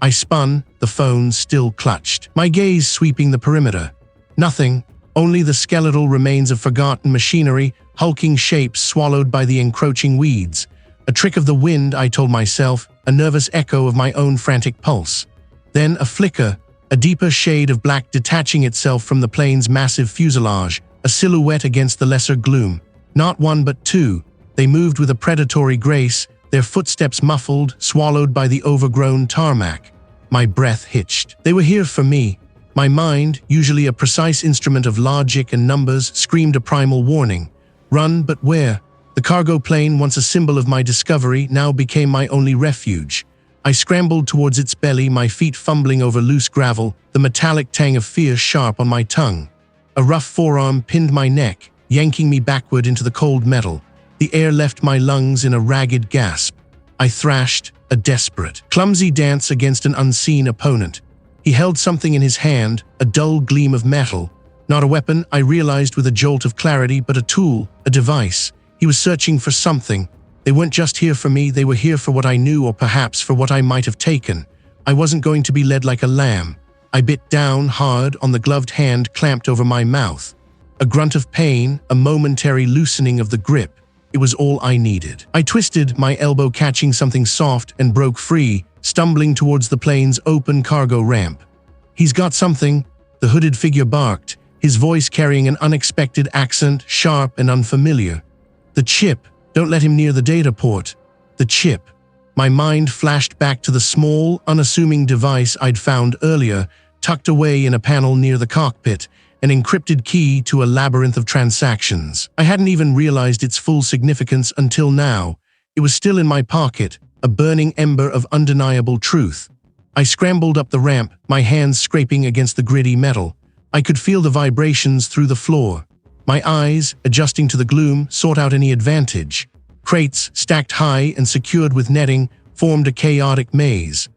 I spun, the phone still clutched, my gaze sweeping the perimeter. Nothing, only the skeletal remains of forgotten machinery, hulking shapes swallowed by the encroaching weeds. A trick of the wind, I told myself, a nervous echo of my own frantic pulse. Then a flicker, a deeper shade of black detaching itself from the plane's massive fuselage, a silhouette against the lesser gloom. Not one but two. They moved with a predatory grace, their footsteps muffled, swallowed by the overgrown tarmac. My breath hitched. They were here for me. My mind, usually a precise instrument of logic and numbers, screamed a primal warning. Run, but where? The cargo plane, once a symbol of my discovery, now became my only refuge. I scrambled towards its belly, my feet fumbling over loose gravel, the metallic tang of fear sharp on my tongue. A rough forearm pinned my neck, yanking me backward into the cold metal. The air left my lungs in a ragged gasp. I thrashed, a desperate, clumsy dance against an unseen opponent. He held something in his hand, a dull gleam of metal. Not a weapon, I realized with a jolt of clarity, but a tool, a device. He was searching for something. They weren't just here for me, they were here for what I knew or perhaps for what I might have taken. I wasn't going to be led like a lamb. I bit down hard on the gloved hand clamped over my mouth. A grunt of pain, a momentary loosening of the grip. It was all I needed. I twisted, my elbow catching something soft, and broke free, stumbling towards the plane's open cargo ramp. "He's got something," the hooded figure barked, his voice carrying an unexpected accent, sharp and unfamiliar. "The chip. Don't let him near the data port." The chip. My mind flashed back to the small, unassuming device I'd found earlier, tucked away in a panel near the cockpit, an encrypted key to a labyrinth of transactions. I hadn't even realized its full significance until now. It was still in my pocket, a burning ember of undeniable truth. I scrambled up the ramp, my hands scraping against the gritty metal. I could feel the vibrations through the floor. My eyes, adjusting to the gloom, sought out any advantage. Crates, stacked high and secured with netting, formed a chaotic maze.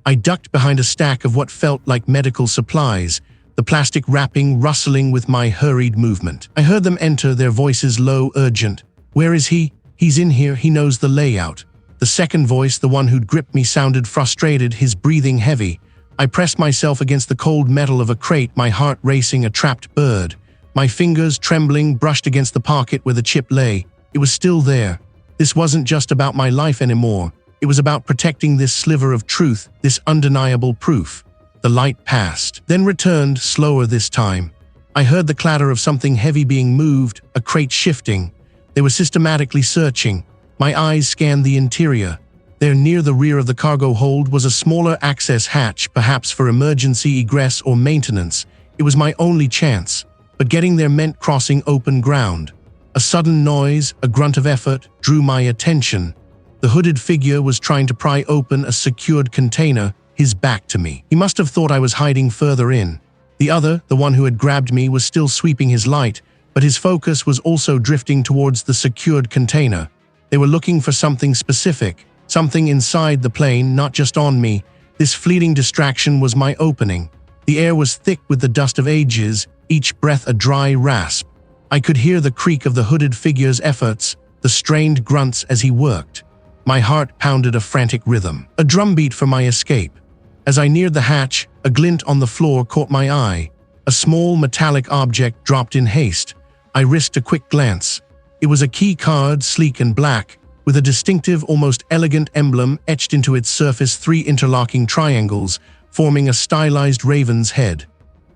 I ducked behind a stack of what felt like medical supplies, the plastic wrapping rustling with my hurried movement. I heard them enter, their voices low, urgent. "Where is he? He's in here, he knows the layout." The second voice, the one who'd gripped me, sounded frustrated, his breathing heavy. I pressed myself against the cold metal of a crate, my heart racing, a trapped bird. My fingers, trembling, brushed against the pocket where the chip lay. It was still there. This wasn't just about my life anymore. It was about protecting this sliver of truth, this undeniable proof. The light passed, then returned, slower this time. I heard the clatter of something heavy being moved, a crate shifting. They were systematically searching. My eyes scanned the interior. There, near the rear of the cargo hold, was a smaller access hatch, perhaps for emergency egress or maintenance. It was my only chance, but getting there meant crossing open ground. A sudden noise, a grunt of effort, drew my attention. The hooded figure was trying to pry open a secured container, his back to me. He must have thought I was hiding further in. The other, the one who had grabbed me, was still sweeping his light, but his focus was also drifting towards the secured container. They were looking for something specific, something inside the plane, not just on me. This fleeting distraction was my opening. The air was thick with the dust of ages, each breath a dry rasp. I could hear the creak of the hooded figure's efforts, the strained grunts as he worked. My heart pounded a frantic rhythm, a drumbeat for my escape. As I neared the hatch, a glint on the floor caught my eye. A small metallic object dropped in haste. I risked a quick glance. It was a key card, sleek and black, with a distinctive, almost elegant emblem etched into its surface, 3 interlocking triangles, forming a stylized raven's head.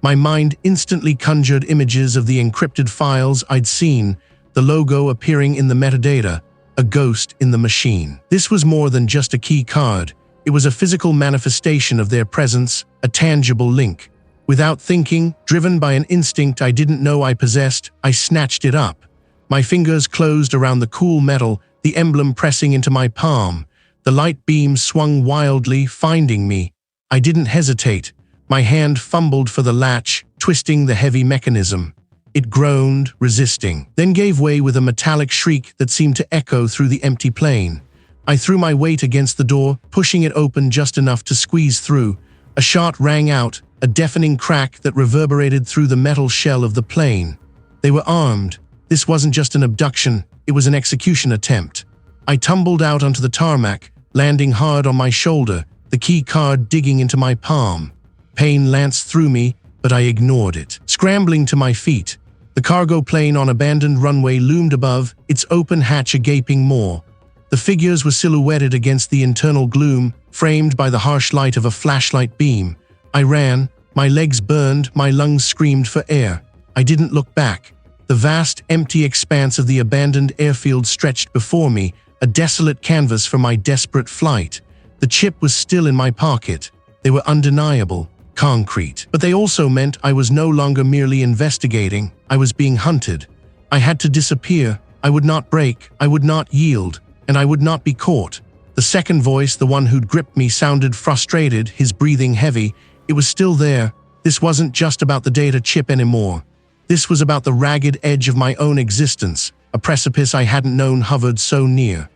My mind instantly conjured images of the encrypted files I'd seen, the logo appearing in the metadata, a ghost in the machine. This was more than just a key card. It was a physical manifestation of their presence, a tangible link. Without thinking, driven by an instinct I didn't know I possessed, I snatched it up. My fingers closed around the cool metal, the emblem pressing into my palm. The light beam swung wildly, finding me. I didn't hesitate. My hand fumbled for the latch, twisting the heavy mechanism. It groaned, resisting, then gave way with a metallic shriek that seemed to echo through the empty plane. I threw my weight against the door, pushing it open just enough to squeeze through. A shot rang out, a deafening crack that reverberated through the metal shell of the plane. They were armed. This wasn't just an abduction, it was an execution attempt. I tumbled out onto the tarmac, landing hard on my shoulder, the key card digging into my palm. Pain lanced through me, but I ignored it. Scrambling to my feet, the cargo plane on abandoned runway loomed above, its open hatch a gaping maw. The figures were silhouetted against the internal gloom, framed by the harsh light of a flashlight beam. I ran, my legs burned, my lungs screamed for air. I didn't look back. The vast, empty expanse of the abandoned airfield stretched before me, a desolate canvas for my desperate flight. The chip was still in my pocket. They were undeniable, concrete. But they also meant I was no longer merely investigating. I was being hunted. I had to disappear. I would not break. I would not yield. And I would not be caught. The second voice, the one who'd gripped me, sounded frustrated, his breathing heavy. It was still there. This wasn't just about the data chip anymore. This was about the ragged edge of my own existence, a precipice I hadn't known hovered so near.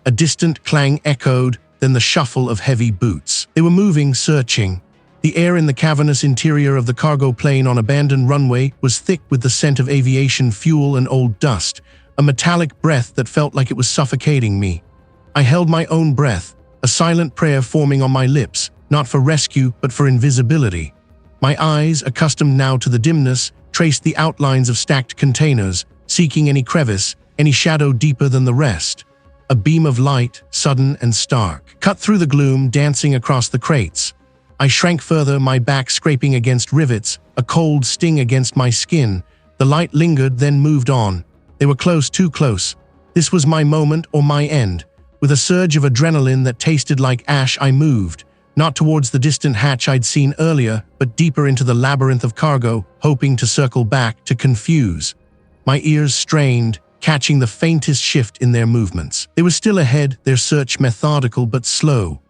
A distant clang echoed, then the shuffle of heavy boots. They were moving, searching. The air in the cavernous interior of the cargo plane on abandoned runway was thick with the scent of aviation fuel and old dust, a metallic breath that felt like it was suffocating me. I held my own breath, a silent prayer forming on my lips, not for rescue but for invisibility. My eyes, accustomed now to the dimness, traced the outlines of stacked containers, seeking any crevice, any shadow deeper than the rest. A beam of light, sudden and stark, cut through the gloom, dancing across the crates. I shrank further, my back scraping against rivets, a cold sting against my skin. The light lingered, then moved on. They were close, too close. This was my moment or my end. With a surge of adrenaline that tasted like ash, I moved, not towards the distant hatch I'd seen earlier, but deeper into the labyrinth of cargo, hoping to circle back, to confuse. My ears strained, catching the faintest shift in their movements. They were still ahead, their search methodical but slow.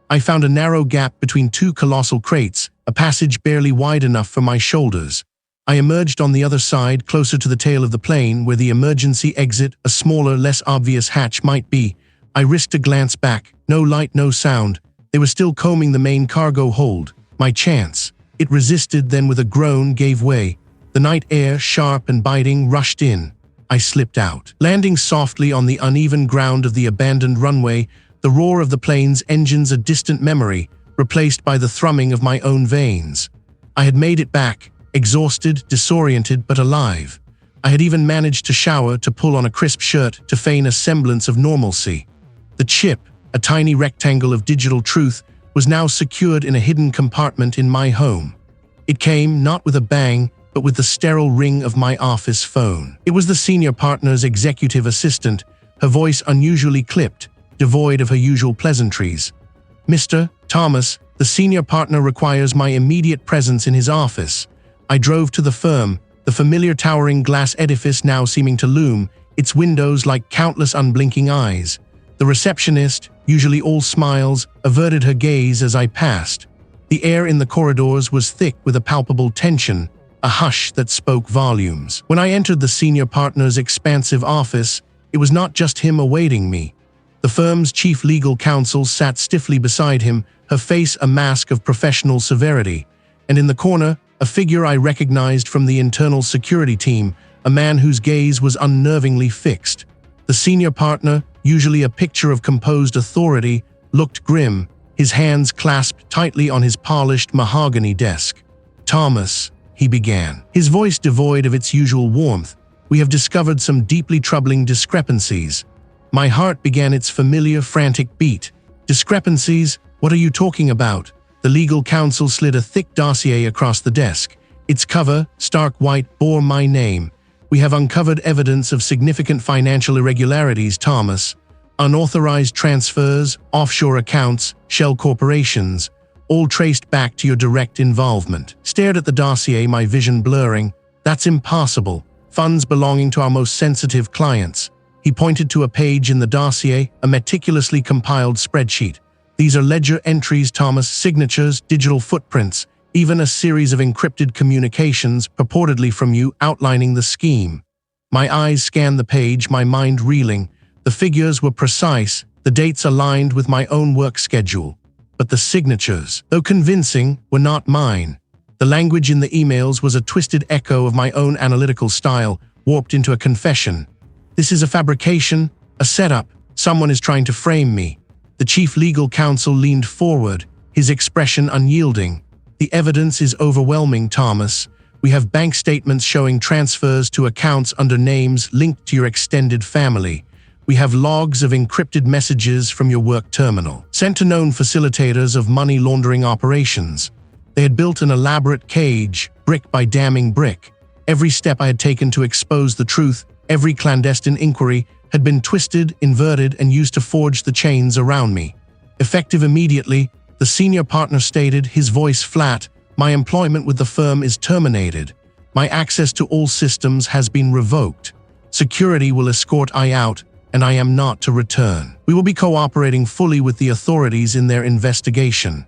I found a narrow gap between two colossal crates, a passage barely wide enough for my shoulders. I emerged on the other side, closer to the tail of the plane, where the emergency exit, a smaller, less obvious hatch, might be. I risked a glance back. No light, no sound. They were still combing the main cargo hold. My chance. It resisted, then with a groan gave way. The night air, sharp and biting, rushed in. I slipped out. Landing softly on the uneven ground of the abandoned runway, the roar of the plane's engines a distant memory, replaced by the thrumming of my own veins. I had made it back, exhausted, disoriented, but alive. I had even managed to shower, to pull on a crisp shirt, to feign a semblance of normalcy. The chip, a tiny rectangle of digital truth, was now secured in a hidden compartment in my home. It came not with a bang, but with the sterile ring of my office phone. It was the senior partner's executive assistant, her voice unusually clipped, devoid of her usual pleasantries. "Mr. Thomas, the senior partner requires my immediate presence in his office." I drove to the firm, the familiar towering glass edifice now seeming to loom, its windows like countless unblinking eyes. The receptionist, usually all smiles, averted her gaze as I passed. The air in the corridors was thick with a palpable tension, a hush that spoke volumes. When I entered the senior partner's expansive office, it was not just him awaiting me. The firm's chief legal counsel sat stiffly beside him, her face a mask of professional severity, and in the corner, a figure I recognized from the internal security team, a man whose gaze was unnervingly fixed. The senior partner, usually a picture of composed authority, looked grim, his hands clasped tightly on his polished mahogany desk. "Thomas," he began, his voice devoid of its usual warmth, "we have discovered some deeply troubling discrepancies." My heart began its familiar, frantic beat. "Discrepancies? What are you talking about?" The legal counsel slid a thick dossier across the desk. Its cover, stark white, bore my name. "We have uncovered evidence of significant financial irregularities, Thomas. Unauthorized transfers, offshore accounts, shell corporations, all traced back to your direct involvement." Stared at the dossier, my vision blurring. "That's impossible. Funds belonging to our most sensitive clients." He pointed to a page in the dossier, a meticulously compiled spreadsheet. "These are ledger entries, Thomas, signatures, digital footprints, even a series of encrypted communications purportedly from you outlining the scheme." My eyes scanned the page, my mind reeling. The figures were precise, the dates aligned with my own work schedule. But the signatures, though convincing, were not mine. The language in the emails was a twisted echo of my own analytical style, warped into a confession. "This is a fabrication, a setup. Someone is trying to frame me." The chief legal counsel leaned forward, his expression unyielding. "The evidence is overwhelming, Thomas. We have bank statements showing transfers to accounts under names linked to your extended family. We have logs of encrypted messages from your work terminal, sent to known facilitators of money laundering operations. They had built an elaborate cage, brick by damning brick. Every step I had taken to expose the truth, every clandestine inquiry, had been twisted, inverted, and used to forge the chains around me. Effective immediately, the senior partner stated, his voice flat, "My employment with the firm is terminated. My access to all systems has been revoked. Security will escort I out, and I am not to return. We will be cooperating fully with the authorities in their investigation."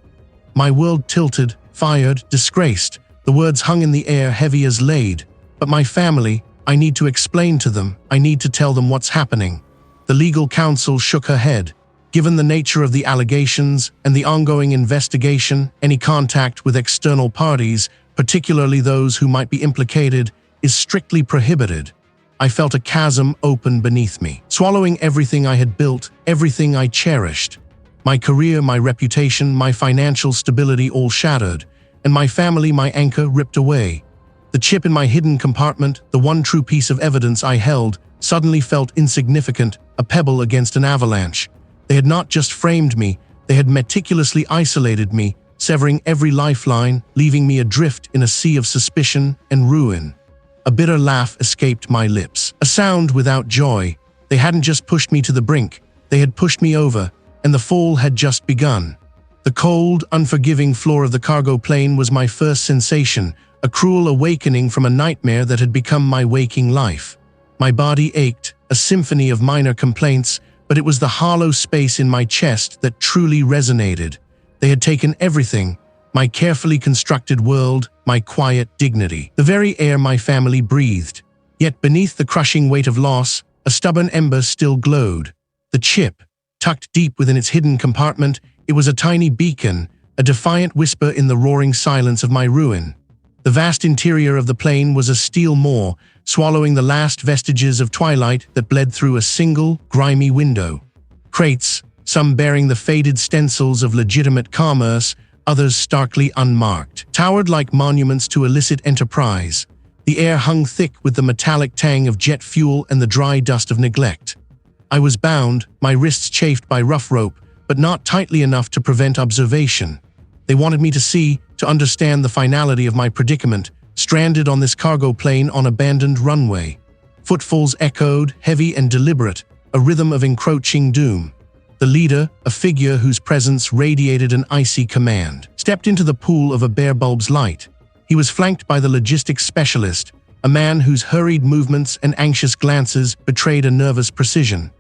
My world tilted, fired, disgraced. The words hung in the air, heavy as lead. But my family, I need to explain to them, I need to tell them what's happening. The legal counsel shook her head. Given the nature of the allegations and the ongoing investigation, any contact with external parties, particularly those who might be implicated, is strictly prohibited. I felt a chasm open beneath me, swallowing everything I had built, everything I cherished. My career, my reputation, my financial stability all shattered, and my family, my anchor, ripped away. The chip in my hidden compartment, the one true piece of evidence I held, suddenly felt insignificant, a pebble against an avalanche. They had not just framed me, they had meticulously isolated me, severing every lifeline, leaving me adrift in a sea of suspicion and ruin. A bitter laugh escaped my lips, a sound without joy. They hadn't just pushed me to the brink, they had pushed me over, and the fall had just begun. The cold, unforgiving floor of the cargo plane was my first sensation, a cruel awakening from a nightmare that had become my waking life. My body ached, a symphony of minor complaints, but it was the hollow space in my chest that truly resonated. They had taken everything, my carefully constructed world, my quiet dignity, the very air my family breathed. Yet beneath the crushing weight of loss, a stubborn ember still glowed. The chip, tucked deep within its hidden compartment, it was a tiny beacon, a defiant whisper in the roaring silence of my ruin. The vast interior of the plane was a steel maw, swallowing the last vestiges of twilight that bled through a single, grimy window. Crates, some bearing the faded stencils of legitimate commerce, others starkly unmarked, towered like monuments to illicit enterprise. The air hung thick with the metallic tang of jet fuel and the dry dust of neglect. I was bound, my wrists chafed by rough rope, but not tightly enough to prevent observation. They wanted me to see, to understand the finality of my predicament, stranded on this cargo plane on abandoned runway. Footfalls echoed, heavy and deliberate, a rhythm of encroaching doom. The leader, a figure whose presence radiated an icy command, stepped into the pool of a bare bulb's light. He was flanked by the logistics specialist, a man whose hurried movements and anxious glances betrayed a nervous precision.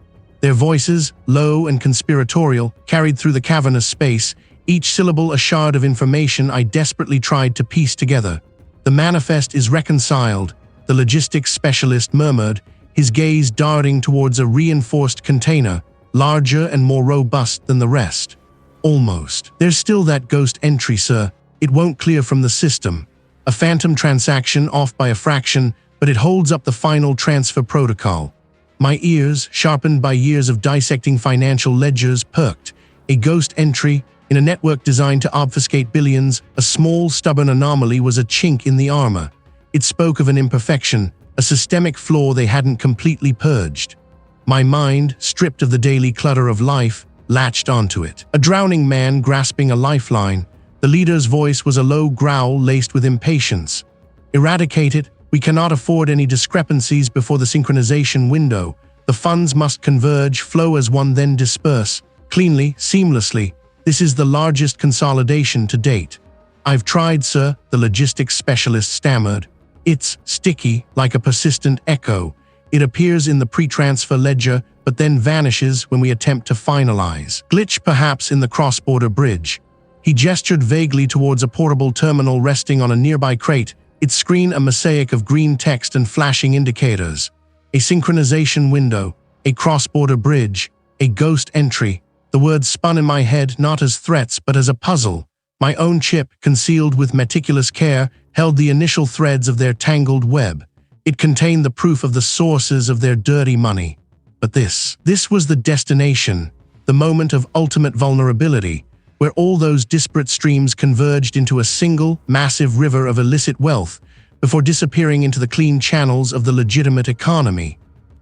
Their voices, low and conspiratorial, carried through the cavernous space, each syllable a shard of information I desperately tried to piece together. "The manifest is reconciled," the logistics specialist murmured, his gaze darting towards a reinforced container, larger and more robust than the rest. "Almost. There's still that ghost entry, sir. It won't clear from the system. A phantom transaction off by a fraction, but it holds up the final transfer protocol." My ears, sharpened by years of dissecting financial ledgers, perked. A ghost entry, in a network designed to obfuscate billions, a small, stubborn anomaly was a chink in the armor. It spoke of an imperfection, a systemic flaw they hadn't completely purged. My mind, stripped of the daily clutter of life, latched onto it. A drowning man grasping a lifeline, the leader's voice was a low growl laced with impatience. "Eradicate it. We cannot afford any discrepancies before the synchronization window. The funds must converge, flow as one, then disperse. Cleanly, seamlessly. This is the largest consolidation to date." "I've tried, sir," the logistics specialist stammered. "It's sticky, like a persistent echo. It appears in the pre-transfer ledger, but then vanishes when we attempt to finalize. Glitch perhaps in the cross-border bridge." He gestured vaguely towards a portable terminal resting on a nearby crate, its screen a mosaic of green text and flashing indicators. A synchronization window, a cross-border bridge, a ghost entry. The words spun in my head not as threats but as a puzzle. My own chip, concealed with meticulous care, held the initial threads of their tangled web. It contained the proof of the sources of their dirty money. But this was the destination, the moment of ultimate vulnerability, where all those disparate streams converged into a single, massive river of illicit wealth before disappearing into the clean channels of the legitimate economy.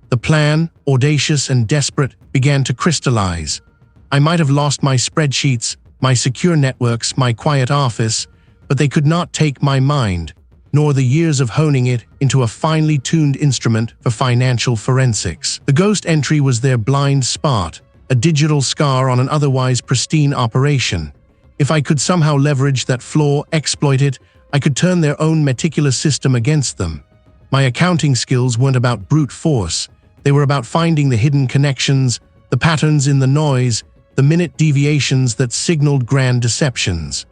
The plan, audacious and desperate, began to crystallize. I might have lost my spreadsheets, my secure networks, my quiet office, but they could not take my mind, nor the years of honing it into a finely tuned instrument for financial forensics. The ghost entry was their blind spot, a digital scar on an otherwise pristine operation. If I could somehow leverage that flaw, exploit it, I could turn their own meticulous system against them. My accounting skills weren't about brute force. They were about finding the hidden connections, the patterns in the noise, the minute deviations that signaled grand deceptions.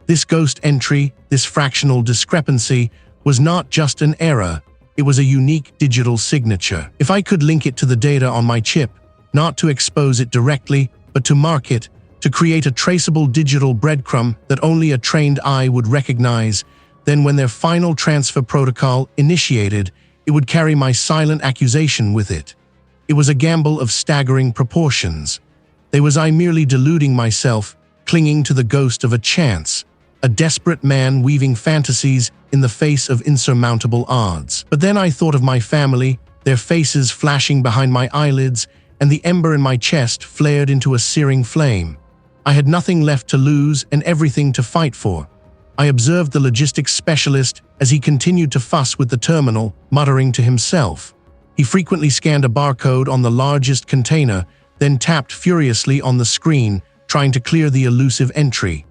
This ghost entry, this fractional discrepancy, was not just an error. It was a unique digital signature. If I could link it to the data on my chip, not to expose it directly, but to mark it, to create a traceable digital breadcrumb that only a trained eye would recognize, then when their final transfer protocol initiated, it would carry my silent accusation with it. It was a gamble of staggering proportions. Was I merely deluding myself, clinging to the ghost of a chance, a desperate man weaving fantasies in the face of insurmountable odds? But then I thought of my family, their faces flashing behind my eyelids, and the ember in my chest flared into a searing flame. I had nothing left to lose and everything to fight for. I observed the logistics specialist as he continued to fuss with the terminal, muttering to himself. He frequently scanned a barcode on the largest container, then tapped furiously on the screen, trying to clear the elusive entry.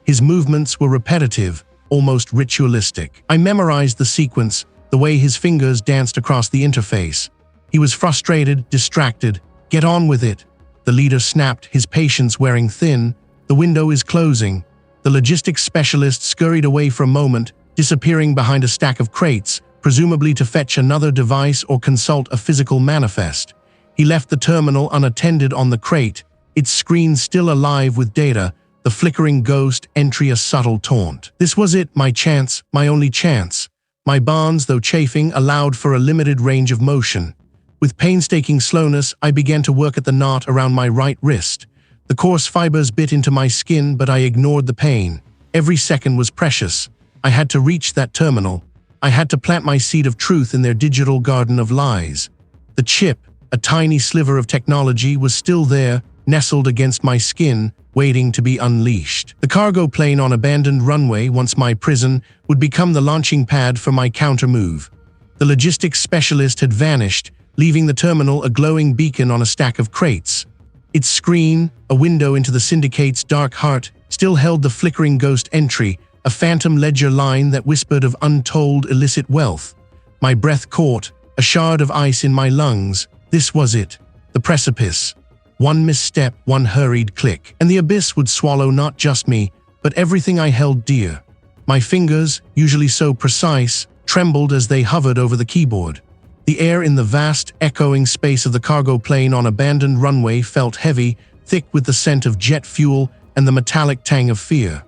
His movements were repetitive, almost ritualistic. I memorized the sequence, the way his fingers danced across the interface. He was frustrated, distracted. "Get on with it," the leader snapped, his patience wearing thin. "The window is closing." The logistics specialist scurried away for a moment, disappearing behind a stack of crates, presumably to fetch another device or consult a physical manifest. He left the terminal unattended on the crate, its screen still alive with data, the flickering ghost entry a subtle taunt. This was it, my chance, my only chance. My bonds, though chafing, allowed for a limited range of motion. With painstaking slowness, I began to work at the knot around my right wrist. The coarse fibers bit into my skin, but I ignored the pain. Every second was precious. I had to reach that terminal. I had to plant my seed of truth in their digital garden of lies. The chip, a tiny sliver of technology, was still there, nestled against my skin, waiting to be unleashed. The cargo plane on abandoned runway, once my prison, would become the launching pad for my counter-move. The logistics specialist had vanished, leaving the terminal a glowing beacon on a stack of crates. Its screen, a window into the syndicate's dark heart, still held the flickering ghost entry, a phantom ledger line that whispered of untold illicit wealth. My breath caught, a shard of ice in my lungs. This was it, the precipice. One misstep, one hurried click, and the abyss would swallow not just me, but everything I held dear. My fingers, usually so precise, trembled as they hovered over the keyboard. The air in the vast, echoing space of the cargo plane on abandoned runway felt heavy, thick with the scent of jet fuel and the metallic tang of fear.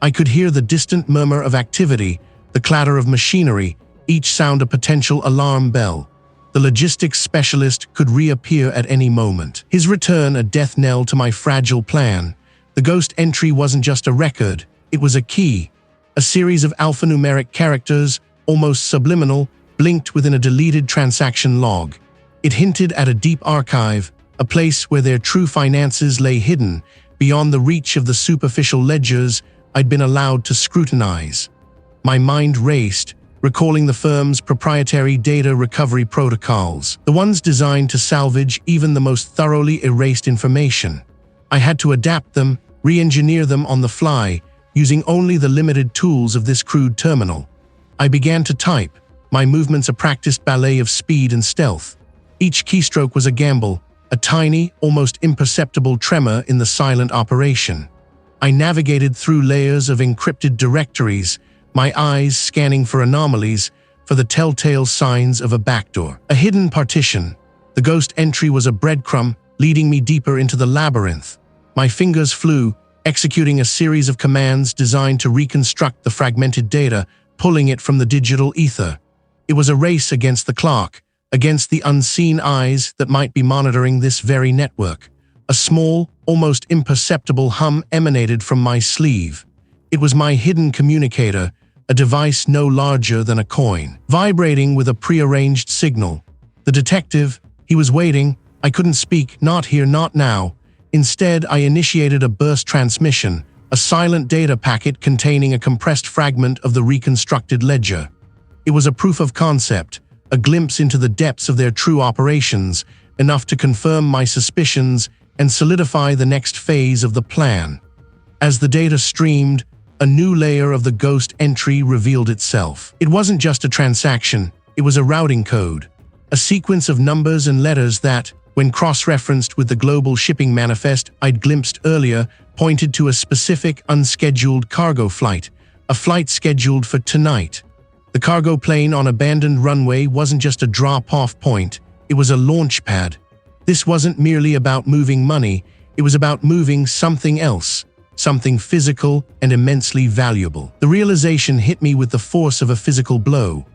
I could hear the distant murmur of activity, the clatter of machinery, each sound a potential alarm bell. The logistics specialist could reappear at any moment. His return a death knell to my fragile plan. The ghost entry wasn't just a record, it was a key. A series of alphanumeric characters, almost subliminal, blinked within a deleted transaction log. It hinted at a deep archive, a place where their true finances lay hidden, beyond the reach of the superficial ledgers I'd been allowed to scrutinize. My mind raced, recalling the firm's proprietary data recovery protocols, the ones designed to salvage even the most thoroughly erased information. I had to adapt them, re-engineer them on the fly, using only the limited tools of this crude terminal. I began to type, my movements a practiced ballet of speed and stealth. Each keystroke was a gamble, a tiny, almost imperceptible tremor in the silent operation. I navigated through layers of encrypted directories, my eyes scanning for anomalies, for the telltale signs of a backdoor. A hidden partition. The ghost entry was a breadcrumb, leading me deeper into the labyrinth. My fingers flew, executing a series of commands designed to reconstruct the fragmented data, pulling it from the digital ether. It was a race against the clock, against the unseen eyes that might be monitoring this very network. A small, almost imperceptible hum emanated from my sleeve. It was my hidden communicator, a device no larger than a coin, vibrating with a prearranged signal. The detective, he was waiting. I couldn't speak, not here, not now. Instead, I initiated a burst transmission, a silent data packet containing a compressed fragment of the reconstructed ledger. It was a proof of concept, a glimpse into the depths of their true operations, enough to confirm my suspicions and solidify the next phase of the plan. As the data streamed, a new layer of the ghost entry revealed itself. It wasn't just a transaction, it was a routing code, a sequence of numbers and letters that, when cross-referenced with the global shipping manifest I'd glimpsed earlier, pointed to a specific unscheduled cargo flight, a flight scheduled for tonight. The cargo plane on abandoned runway wasn't just a drop-off point, it was a launch pad. This wasn't merely about moving money, it was about moving something else, something physical and immensely valuable. The realization hit me with the force of a physical blow.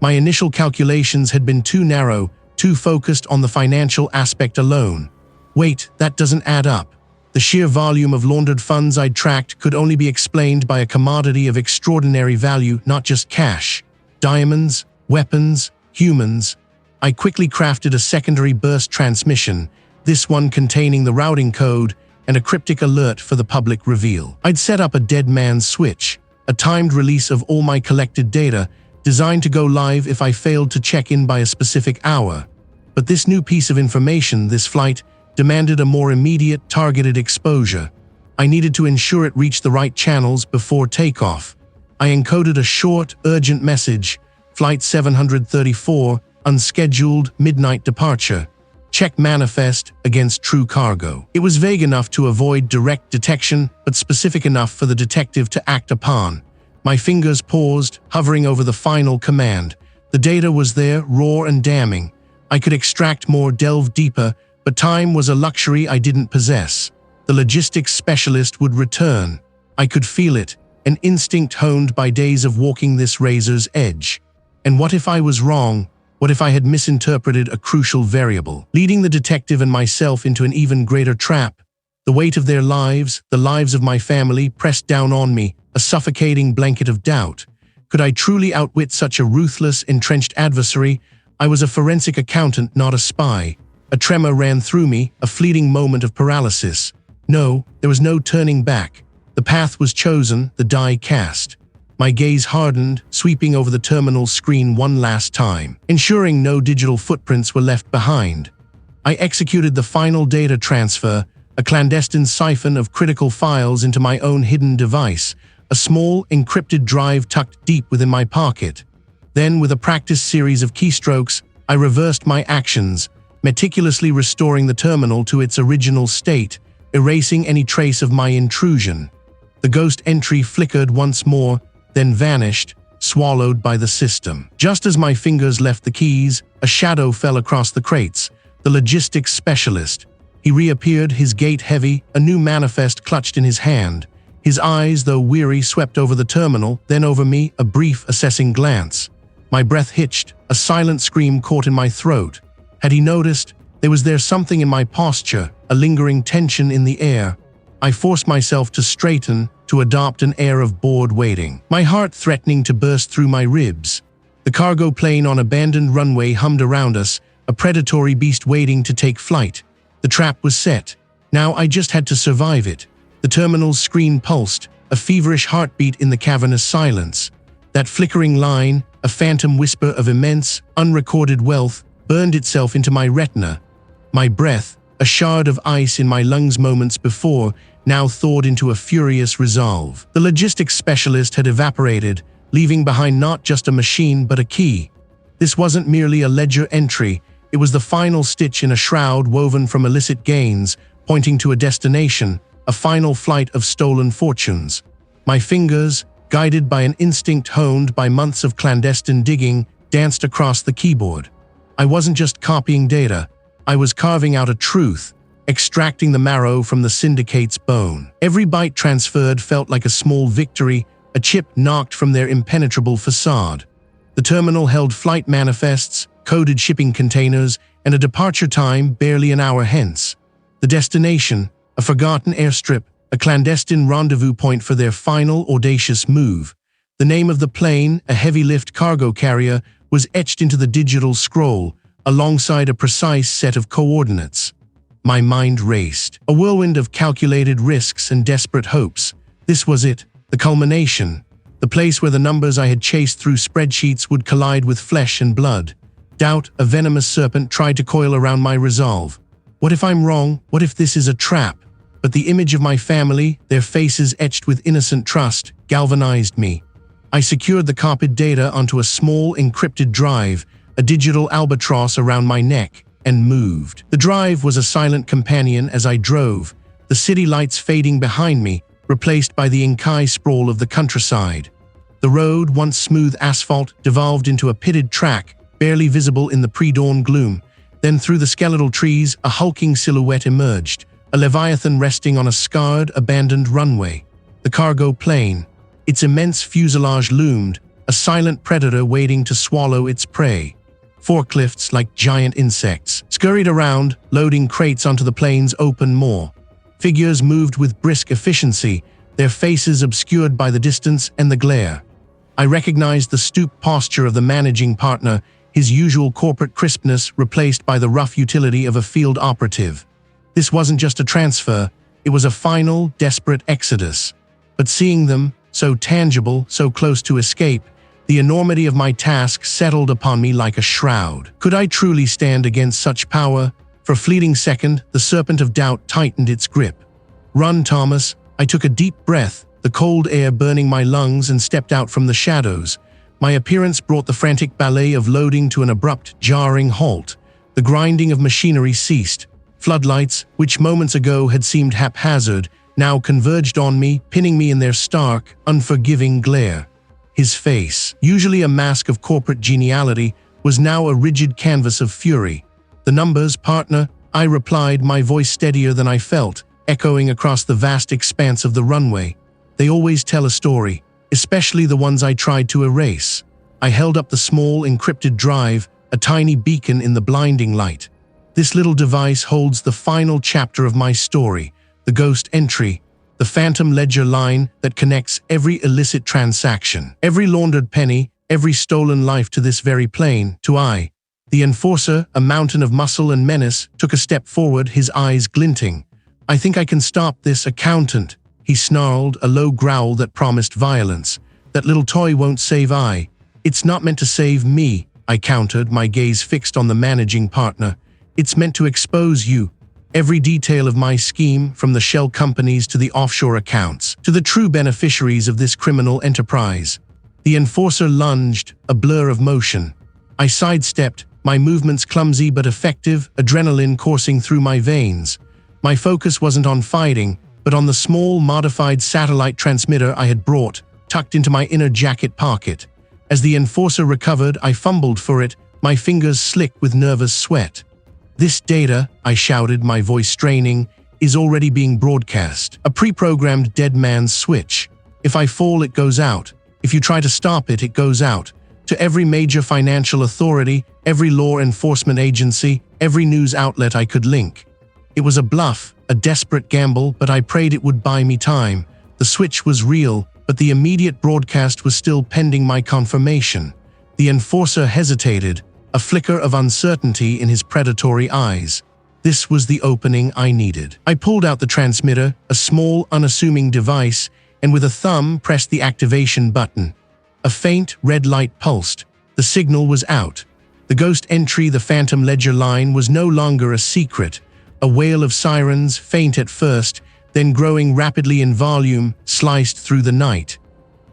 My initial calculations had been too narrow, too focused on the financial aspect alone. Wait, that doesn't add up. The sheer volume of laundered funds I'd tracked could only be explained by a commodity of extraordinary value, not just cash. Diamonds, weapons, humans. I quickly crafted a secondary burst transmission, this one containing the routing code and a cryptic alert for the public reveal. I'd set up a dead man's switch, a timed release of all my collected data, designed to go live if I failed to check in by a specific hour. But this new piece of information, this flight, demanded a more immediate, targeted exposure. I needed to ensure it reached the right channels before takeoff. I encoded a short, urgent message: Flight 734, unscheduled, midnight departure. Check manifest against true cargo. It was vague enough to avoid direct detection, but specific enough for the detective to act upon. My fingers paused, hovering over the final command. The data was there, raw and damning. I could extract more, delve deeper, but time was a luxury I didn't possess. The logistics specialist would return. I could feel it, an instinct honed by days of walking this razor's edge. And what if I was wrong? What if I had misinterpreted a crucial variable, leading the detective and myself into an even greater trap? The weight of their lives, the lives of my family, pressed down on me, a suffocating blanket of doubt. Could I truly outwit such a ruthless, entrenched adversary? I was a forensic accountant, not a spy. A tremor ran through me, a fleeting moment of paralysis. No, there was no turning back. The path was chosen, the die cast. My gaze hardened, sweeping over the terminal screen one last time, ensuring no digital footprints were left behind. I executed the final data transfer, a clandestine siphon of critical files into my own hidden device, a small, encrypted drive tucked deep within my pocket. Then, with a practiced series of keystrokes, I reversed my actions, meticulously restoring the terminal to its original state, erasing any trace of my intrusion. The ghost entry flickered once more, then vanished, swallowed by the system. Just as my fingers left the keys, a shadow fell across the crates, the logistics specialist. He reappeared, his gait heavy, a new manifest clutched in his hand. His eyes, though weary, swept over the terminal, then over me, a brief, assessing glance. My breath hitched, a silent scream caught in my throat. Had he noticed? Was there something in my posture, a lingering tension in the air? I forced myself to straighten, to adopt an air of bored waiting, my heart threatening to burst through my ribs. The cargo plane on abandoned runway hummed around us, a predatory beast waiting to take flight. The trap was set. Now I just had to survive it. The terminal's screen pulsed, a feverish heartbeat in the cavernous silence. That flickering line, a phantom whisper of immense, unrecorded wealth, burned itself into my retina. My breath, a shard of ice in my lungs moments before, now thawed into a furious resolve. The logistics specialist had evaporated, leaving behind not just a machine but a key. This wasn't merely a ledger entry, it was the final stitch in a shroud woven from illicit gains, pointing to a destination, a final flight of stolen fortunes. My fingers, guided by an instinct honed by months of clandestine digging, danced across the keyboard. I wasn't just copying data, I was carving out a truth, extracting the marrow from the syndicate's bone. Every byte transferred felt like a small victory, a chip knocked from their impenetrable facade. The terminal held flight manifests, coded shipping containers, and a departure time barely an hour hence. The destination, a forgotten airstrip, a clandestine rendezvous point for their final audacious move. The name of the plane, a heavy-lift cargo carrier, was etched into the digital scroll, alongside a precise set of coordinates. My mind raced, a whirlwind of calculated risks and desperate hopes. This was it, the culmination, the place where the numbers I had chased through spreadsheets would collide with flesh and blood. Doubt, a venomous serpent, tried to coil around my resolve. What if I'm wrong? What if this is a trap? But the image of my family, their faces etched with innocent trust, galvanized me. I secured the copied data onto a small, encrypted drive, a digital albatross around my neck, and moved. The drive was a silent companion as I drove, the city lights fading behind me, replaced by the Inkai sprawl of the countryside. The road, once smooth asphalt, devolved into a pitted track, barely visible in the pre-dawn gloom. Then through the skeletal trees, a hulking silhouette emerged, a leviathan resting on a scarred, abandoned runway. The cargo plane. Its immense fuselage loomed, a silent predator waiting to swallow its prey. Forklifts, like giant insects, scurried around, loading crates onto the plane's open maw. Figures moved with brisk efficiency, their faces obscured by the distance and the glare. I recognized the stooped posture of the managing partner, his usual corporate crispness replaced by the rough utility of a field operative. This wasn't just a transfer, it was a final, desperate exodus. But seeing them, so tangible, so close to escape, the enormity of my task settled upon me like a shroud. Could I truly stand against such power? For a fleeting second, the serpent of doubt tightened its grip. "Run, Thomas." I took a deep breath, the cold air burning my lungs, and stepped out from the shadows. My appearance brought the frantic ballet of loading to an abrupt, jarring halt. The grinding of machinery ceased. Floodlights, which moments ago had seemed haphazard, now converged on me, pinning me in their stark, unforgiving glare. His face, usually a mask of corporate geniality, was now a rigid canvas of fury. "The numbers, partner," I replied, my voice steadier than I felt, echoing across the vast expanse of the runway. "They always tell a story, especially the ones I tried to erase." I held up the small, encrypted drive, a tiny beacon in the blinding light. "This little device holds the final chapter of my story, the ghost entry, the phantom ledger line that connects every illicit transaction, every laundered penny, every stolen life to this very plane, to I." The enforcer, a mountain of muscle and menace, took a step forward, his eyes glinting. "I think I can stop this, accountant," he snarled, a low growl that promised violence. "That little toy won't save I. It's not meant to save me," I countered, my gaze fixed on the managing partner. "It's meant to expose you. Every detail of my scheme, from the shell companies to the offshore accounts, to the true beneficiaries of this criminal enterprise." The enforcer lunged, a blur of motion. I sidestepped, my movements clumsy but effective, adrenaline coursing through my veins. My focus wasn't on fighting, but on the small, modified satellite transmitter I had brought, tucked into my inner jacket pocket. As the enforcer recovered, I fumbled for it, my fingers slick with nervous sweat. "This data," I shouted, my voice straining, "is already being broadcast. A pre-programmed dead man's switch. If I fall, it goes out. If you try to stop it, it goes out. To every major financial authority, every law enforcement agency, every news outlet I could link." It was a bluff, a desperate gamble, but I prayed it would buy me time. The switch was real, but the immediate broadcast was still pending my confirmation. The enforcer hesitated, a flicker of uncertainty in his predatory eyes. This was the opening I needed. I pulled out the transmitter, a small, unassuming device, and with a thumb pressed the activation button. A faint red light pulsed. The signal was out. The ghost entry, the phantom ledger line, was no longer a secret. A wail of sirens, faint at first, then growing rapidly in volume, sliced through the night.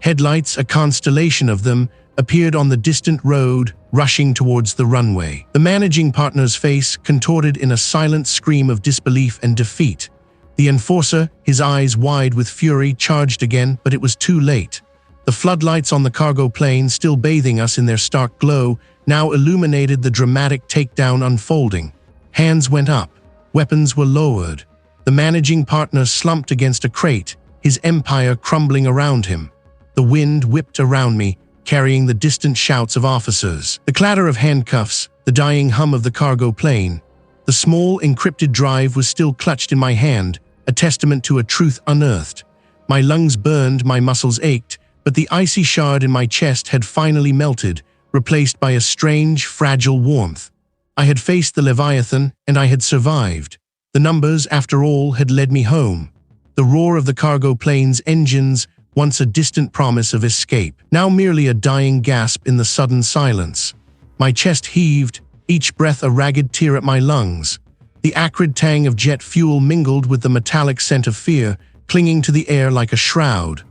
Headlights, a constellation of them, appeared on the distant road, rushing towards the runway. The managing partner's face contorted in a silent scream of disbelief and defeat. The enforcer, his eyes wide with fury, charged again, but it was too late. The floodlights on the cargo plane, still bathing us in their stark glow, now illuminated the dramatic takedown unfolding. Hands went up. Weapons were lowered. The managing partner slumped against a crate, his empire crumbling around him. The wind whipped around me, carrying the distant shouts of officers, the clatter of handcuffs, the dying hum of the cargo plane. The small, encrypted drive was still clutched in my hand, a testament to a truth unearthed. My lungs burned, my muscles ached, but the icy shard in my chest had finally melted, replaced by a strange, fragile warmth. I had faced the Leviathan, and I had survived. The numbers, after all, had led me home. The roar of the cargo plane's engines, once a distant promise of escape, now merely a dying gasp in the sudden silence. My chest heaved, each breath a ragged tear at my lungs. The acrid tang of jet fuel mingled with the metallic scent of fear, clinging to the air like a shroud.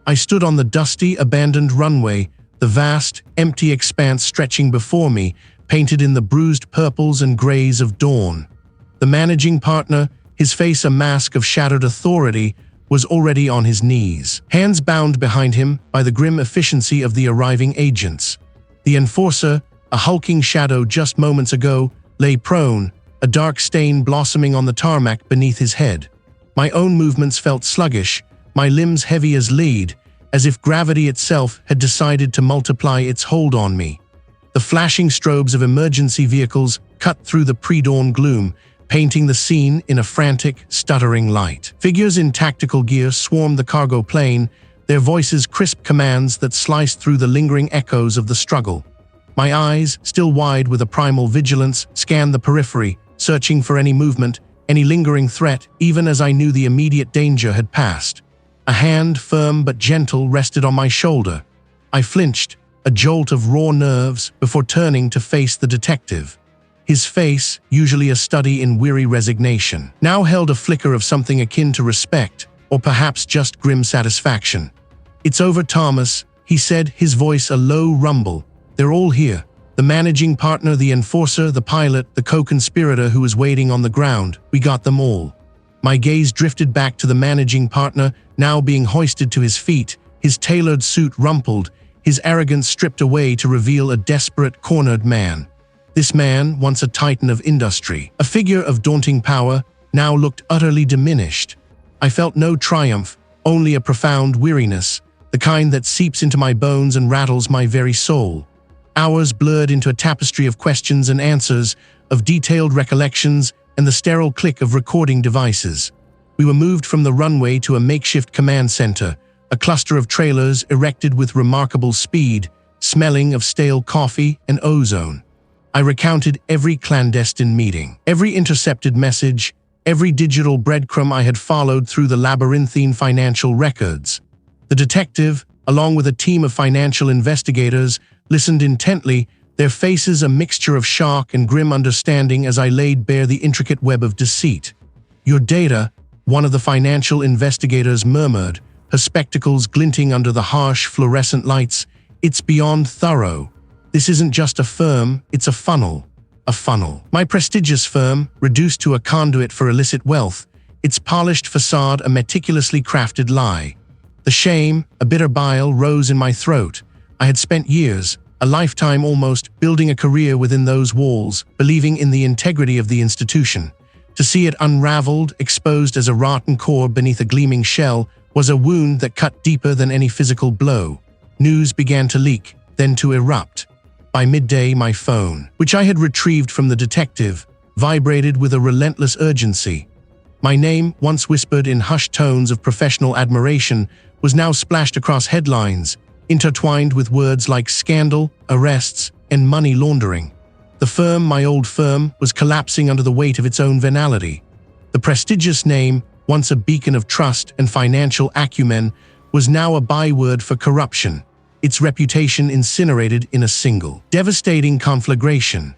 I stood on the dusty, abandoned runway, the vast, empty expanse stretching before me, painted in the bruised purples and grays of dawn. The managing partner, his face a mask of shattered authority, was already on his knees, hands bound behind him by the grim efficiency of the arriving agents. The enforcer, a hulking shadow just moments ago, lay prone, a dark stain blossoming on the tarmac beneath his head. My own movements felt sluggish, my limbs heavy as lead, as if gravity itself had decided to multiply its hold on me. The flashing strobes of emergency vehicles cut through the pre-dawn gloom, painting the scene in a frantic, stuttering light. Figures in tactical gear swarmed the cargo plane, their voices crisp commands that sliced through the lingering echoes of the struggle. My eyes, still wide with a primal vigilance, scanned the periphery, searching for any movement, any lingering threat, even as I knew the immediate danger had passed. A hand, firm but gentle, rested on my shoulder. I flinched, a jolt of raw nerves, before turning to face the detective. His face, usually a study in weary resignation, now held a flicker of something akin to respect, or perhaps just grim satisfaction. "It's over, Thomas," he said, his voice a low rumble. "They're all here. The managing partner, the enforcer, the pilot, the co-conspirator who was waiting on the ground. We got them all." My gaze drifted back to the managing partner, now being hoisted to his feet, his tailored suit rumpled, his arrogance stripped away to reveal a desperate, cornered man. This man, once a titan of industry, a figure of daunting power, now looked utterly diminished. I felt no triumph, only a profound weariness, the kind that seeps into my bones and rattles my very soul. Hours blurred into a tapestry of questions and answers, of detailed recollections, and the sterile click of recording devices. We were moved from the runway to a makeshift command center, a cluster of trailers erected with remarkable speed, smelling of stale coffee and ozone. I recounted every clandestine meeting, every intercepted message, every digital breadcrumb I had followed through the labyrinthine financial records. The detective, along with a team of financial investigators, listened intently, their faces a mixture of shock and grim understanding as I laid bare the intricate web of deceit. "Your data," one of the financial investigators murmured, her spectacles glinting under the harsh fluorescent lights. "It's beyond thorough. This isn't just a firm, it's a funnel. A funnel. My prestigious firm, reduced to a conduit for illicit wealth, its polished facade a meticulously crafted lie." The shame, a bitter bile, rose in my throat. I had spent years, a lifetime almost, building a career within those walls, believing in the integrity of the institution. To see it unraveled, exposed as a rotten core beneath a gleaming shell, was a wound that cut deeper than any physical blow. News began to leak, then to erupt. By midday, my phone, which I had retrieved from the detective, vibrated with a relentless urgency. My name, once whispered in hushed tones of professional admiration, was now splashed across headlines, intertwined with words like scandal, arrests, and money laundering. The firm, my old firm, was collapsing under the weight of its own venality. The prestigious name, once a beacon of trust and financial acumen, was now a byword for corruption, its reputation incinerated in a single, devastating conflagration.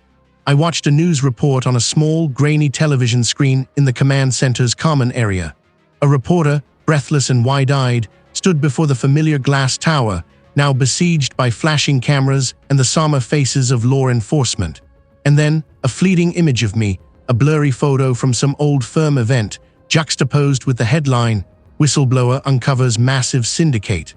I watched a news report on a small, grainy television screen in the command center's common area. A reporter, breathless and wide-eyed, stood before the familiar glass tower, now besieged by flashing cameras and the somber faces of law enforcement. And then, a fleeting image of me, a blurry photo from some old firm event, juxtaposed with the headline, "Whistleblower Uncovers Massive Syndicate."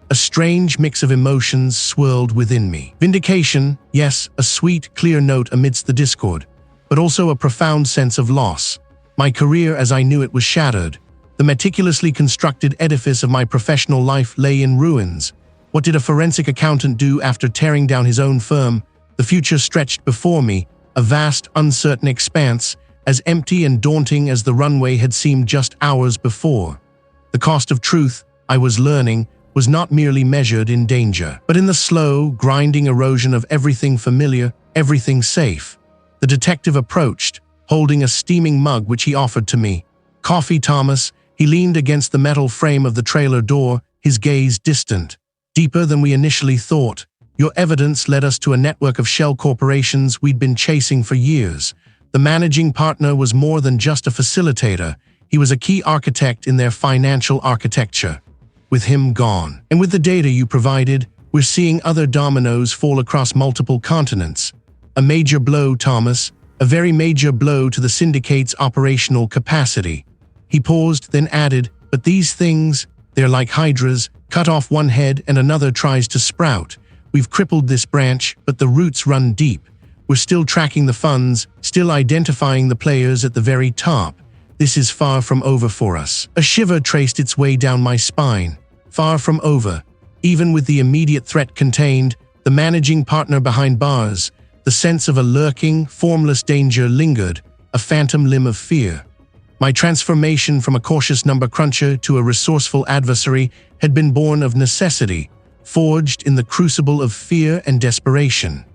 A strange mix of emotions swirled within me. Vindication, yes, a sweet, clear note amidst the discord, but also a profound sense of loss. My career as I knew it was shattered. The meticulously constructed edifice of my professional life lay in ruins. What did a forensic accountant do after tearing down his own firm? The future stretched before me, a vast, uncertain expanse, as empty and daunting as the runway had seemed just hours before. The cost of truth, I was learning, was not merely measured in danger, but in the slow, grinding erosion of everything familiar, everything safe. The detective approached, holding a steaming mug which he offered to me. "Coffee, Thomas." He leaned against the metal frame of the trailer door, his gaze distant. "Deeper than we initially thought. Your evidence led us to a network of shell corporations we'd been chasing for years. The managing partner was more than just a facilitator. He was a key architect in their financial architecture. With him gone, and with the data you provided, we're seeing other dominoes fall across multiple continents. A major blow, Thomas, a very major blow to the syndicate's operational capacity." He paused, then added, But these things, they're like hydras, cut off one head and another tries to sprout. We've crippled this branch, but the roots run deep. We're still tracking the funds, still identifying the players at the very top. This is far from over for us. A shiver traced its way down my spine. Far from over. Even with the immediate threat contained, the managing partner behind bars, the sense of a lurking, formless danger lingered, a phantom limb of fear. My transformation from a cautious number cruncher to a resourceful adversary had been born of necessity, forged in the crucible of fear and desperation.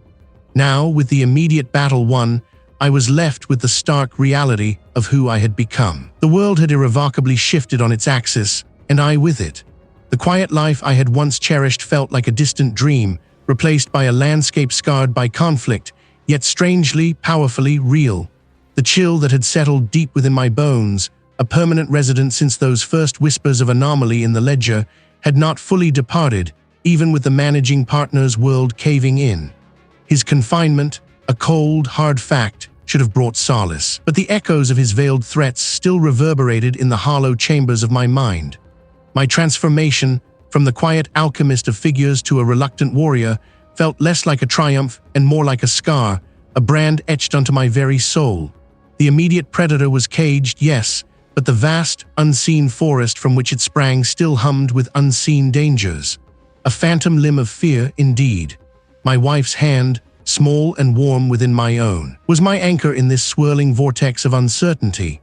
Now, with the immediate battle won, I was left with the stark reality of who I had become. The world had irrevocably shifted on its axis, and I with it. The quiet life I had once cherished felt like a distant dream, replaced by a landscape scarred by conflict, yet strangely, powerfully real. The chill that had settled deep within my bones, a permanent resident since those first whispers of anomaly in the ledger, had not fully departed, even with the managing partner's world caving in. His confinement, a cold, hard fact, should have brought solace, but the echoes of his veiled threats still reverberated in the hollow chambers of my mind. My transformation, from the quiet alchemist of figures to a reluctant warrior, felt less like a triumph and more like a scar, a brand etched onto my very soul. The immediate predator was caged, yes, but the vast, unseen forest from which it sprang still hummed with unseen dangers. A phantom limb of fear, indeed. My wife's hand, small and warm within my own, was my anchor in this swirling vortex of uncertainty.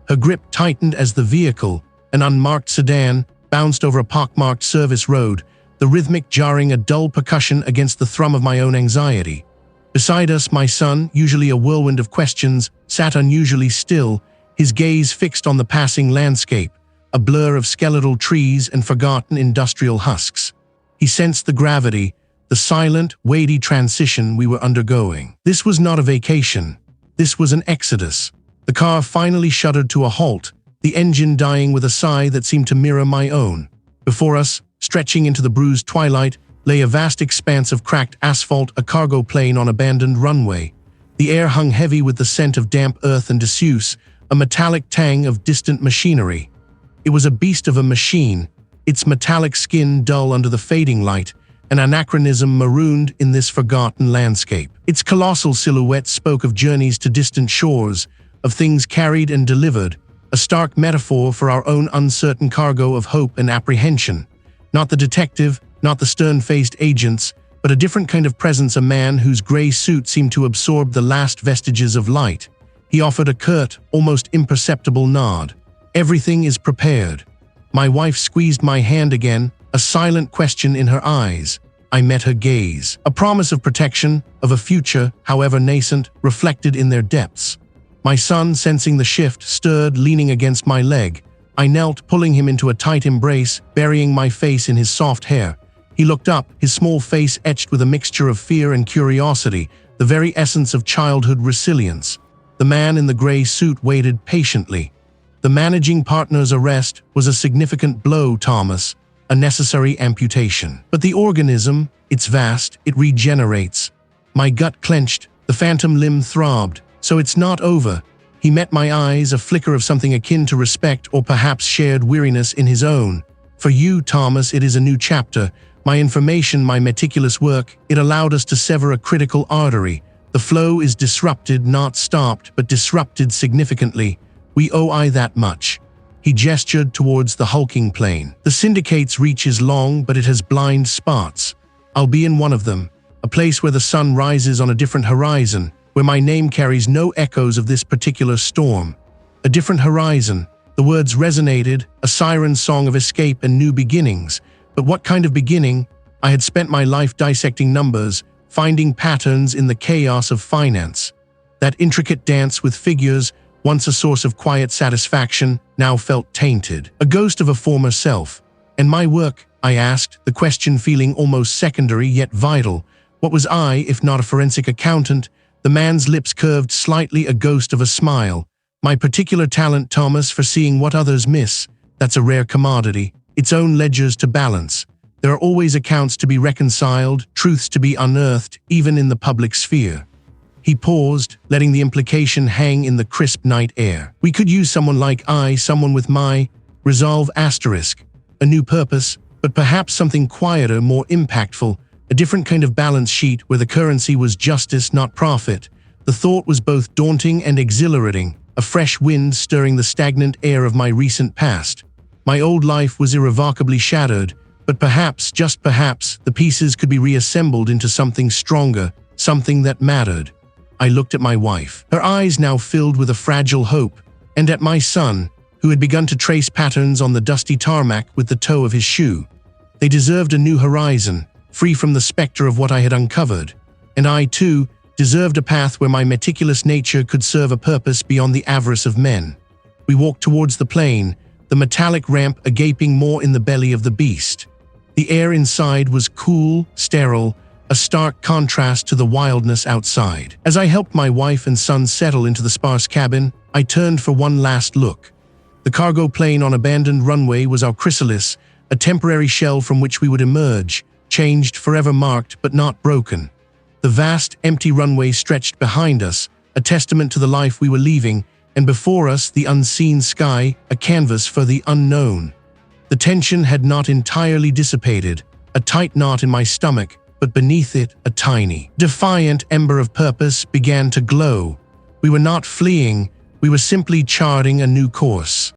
Her grip tightened as the vehicle, an unmarked sedan, bounced over a pockmarked service road, the rhythmic jarring a dull percussion against the thrum of my own anxiety. Beside us, my son, usually a whirlwind of questions, sat unusually still, his gaze fixed on the passing landscape, a blur of skeletal trees and forgotten industrial husks. He sensed the gravity, the silent, weighty transition we were undergoing. This was not a vacation. This was an exodus. The car finally shuddered to a halt, the engine dying with a sigh that seemed to mirror my own. Before us, stretching into the bruised twilight, lay a vast expanse of cracked asphalt, a cargo plane on abandoned runway. The air hung heavy with the scent of damp earth and disuse, a metallic tang of distant machinery. It was a beast of a machine, its metallic skin dull under the fading light, an anachronism marooned in this forgotten landscape. Its colossal silhouette spoke of journeys to distant shores, of things carried and delivered, a stark metaphor for our own uncertain cargo of hope and apprehension. Not the detective, not the stern-faced agents, but a different kind of presence, a man whose gray suit seemed to absorb the last vestiges of light. He offered a curt, almost imperceptible nod. "Everything is prepared." My wife squeezed my hand again, a silent question in her eyes. I met her gaze. A promise of protection, of a future, however nascent, reflected in their depths. My son, sensing the shift, stirred, leaning against my leg. I knelt, pulling him into a tight embrace, burying my face in his soft hair. He looked up, his small face etched with a mixture of fear and curiosity, the very essence of childhood resilience. The man in the gray suit waited patiently. The managing partner's arrest was a significant blow, Thomas, a necessary amputation. But the organism, it's vast, it regenerates. My gut clenched, the phantom limb throbbed. So it's not over. He met my eyes, a flicker of something akin to respect or perhaps shared weariness in his own. "For you, Thomas, it is a new chapter. My information, my meticulous work, it allowed us to sever a critical artery. The flow is disrupted, not stopped, but disrupted significantly. We owe I that much." He gestured towards the hulking plane. "The syndicate's reach is long, but it has blind spots. I'll be in one of them, a place where the sun rises on a different horizon, where my name carries no echoes of this particular storm. A different horizon." The words resonated, a siren song of escape and new beginnings. But what kind of beginning? I had spent my life dissecting numbers, finding patterns in the chaos of finance. That intricate dance with figures, once a source of quiet satisfaction, now felt tainted. A ghost of a former self. And my work, I asked, the question feeling almost secondary yet vital. What was I, if not a forensic accountant? The man's lips curved slightly, a ghost of a smile. "My particular talent, Thomas, for seeing what others miss. That's a rare commodity. Its own ledgers to balance. There are always accounts to be reconciled, truths to be unearthed, even in the public sphere." He paused, letting the implication hang in the crisp night air. "We could use someone like I, someone with my Resolve asterisk. A new purpose, but perhaps something quieter, more impactful, a different kind of balance sheet where the currency was justice, not profit. The thought was both daunting and exhilarating, a fresh wind stirring the stagnant air of my recent past. My old life was irrevocably shattered, but perhaps, just perhaps, the pieces could be reassembled into something stronger, something that mattered. I looked at my wife, her eyes now filled with a fragile hope, and at my son, who had begun to trace patterns on the dusty tarmac with the toe of his shoe. They deserved a new horizon, free from the specter of what I had uncovered. And I, too, deserved a path where my meticulous nature could serve a purpose beyond the avarice of men. We walked towards the plane, the metallic ramp a gaping maw in the belly of the beast. The air inside was cool, sterile, a stark contrast to the wildness outside. As I helped my wife and son settle into the sparse cabin, I turned for one last look. The cargo plane on abandoned runway was our chrysalis, a temporary shell from which we would emerge, changed, forever marked but not broken. The vast, empty runway stretched behind us, a testament to the life we were leaving, and before us the unseen sky, a canvas for the unknown. The tension had not entirely dissipated, a tight knot in my stomach, but beneath it, a tiny, defiant ember of purpose began to glow. We were not fleeing, we were simply charting a new course.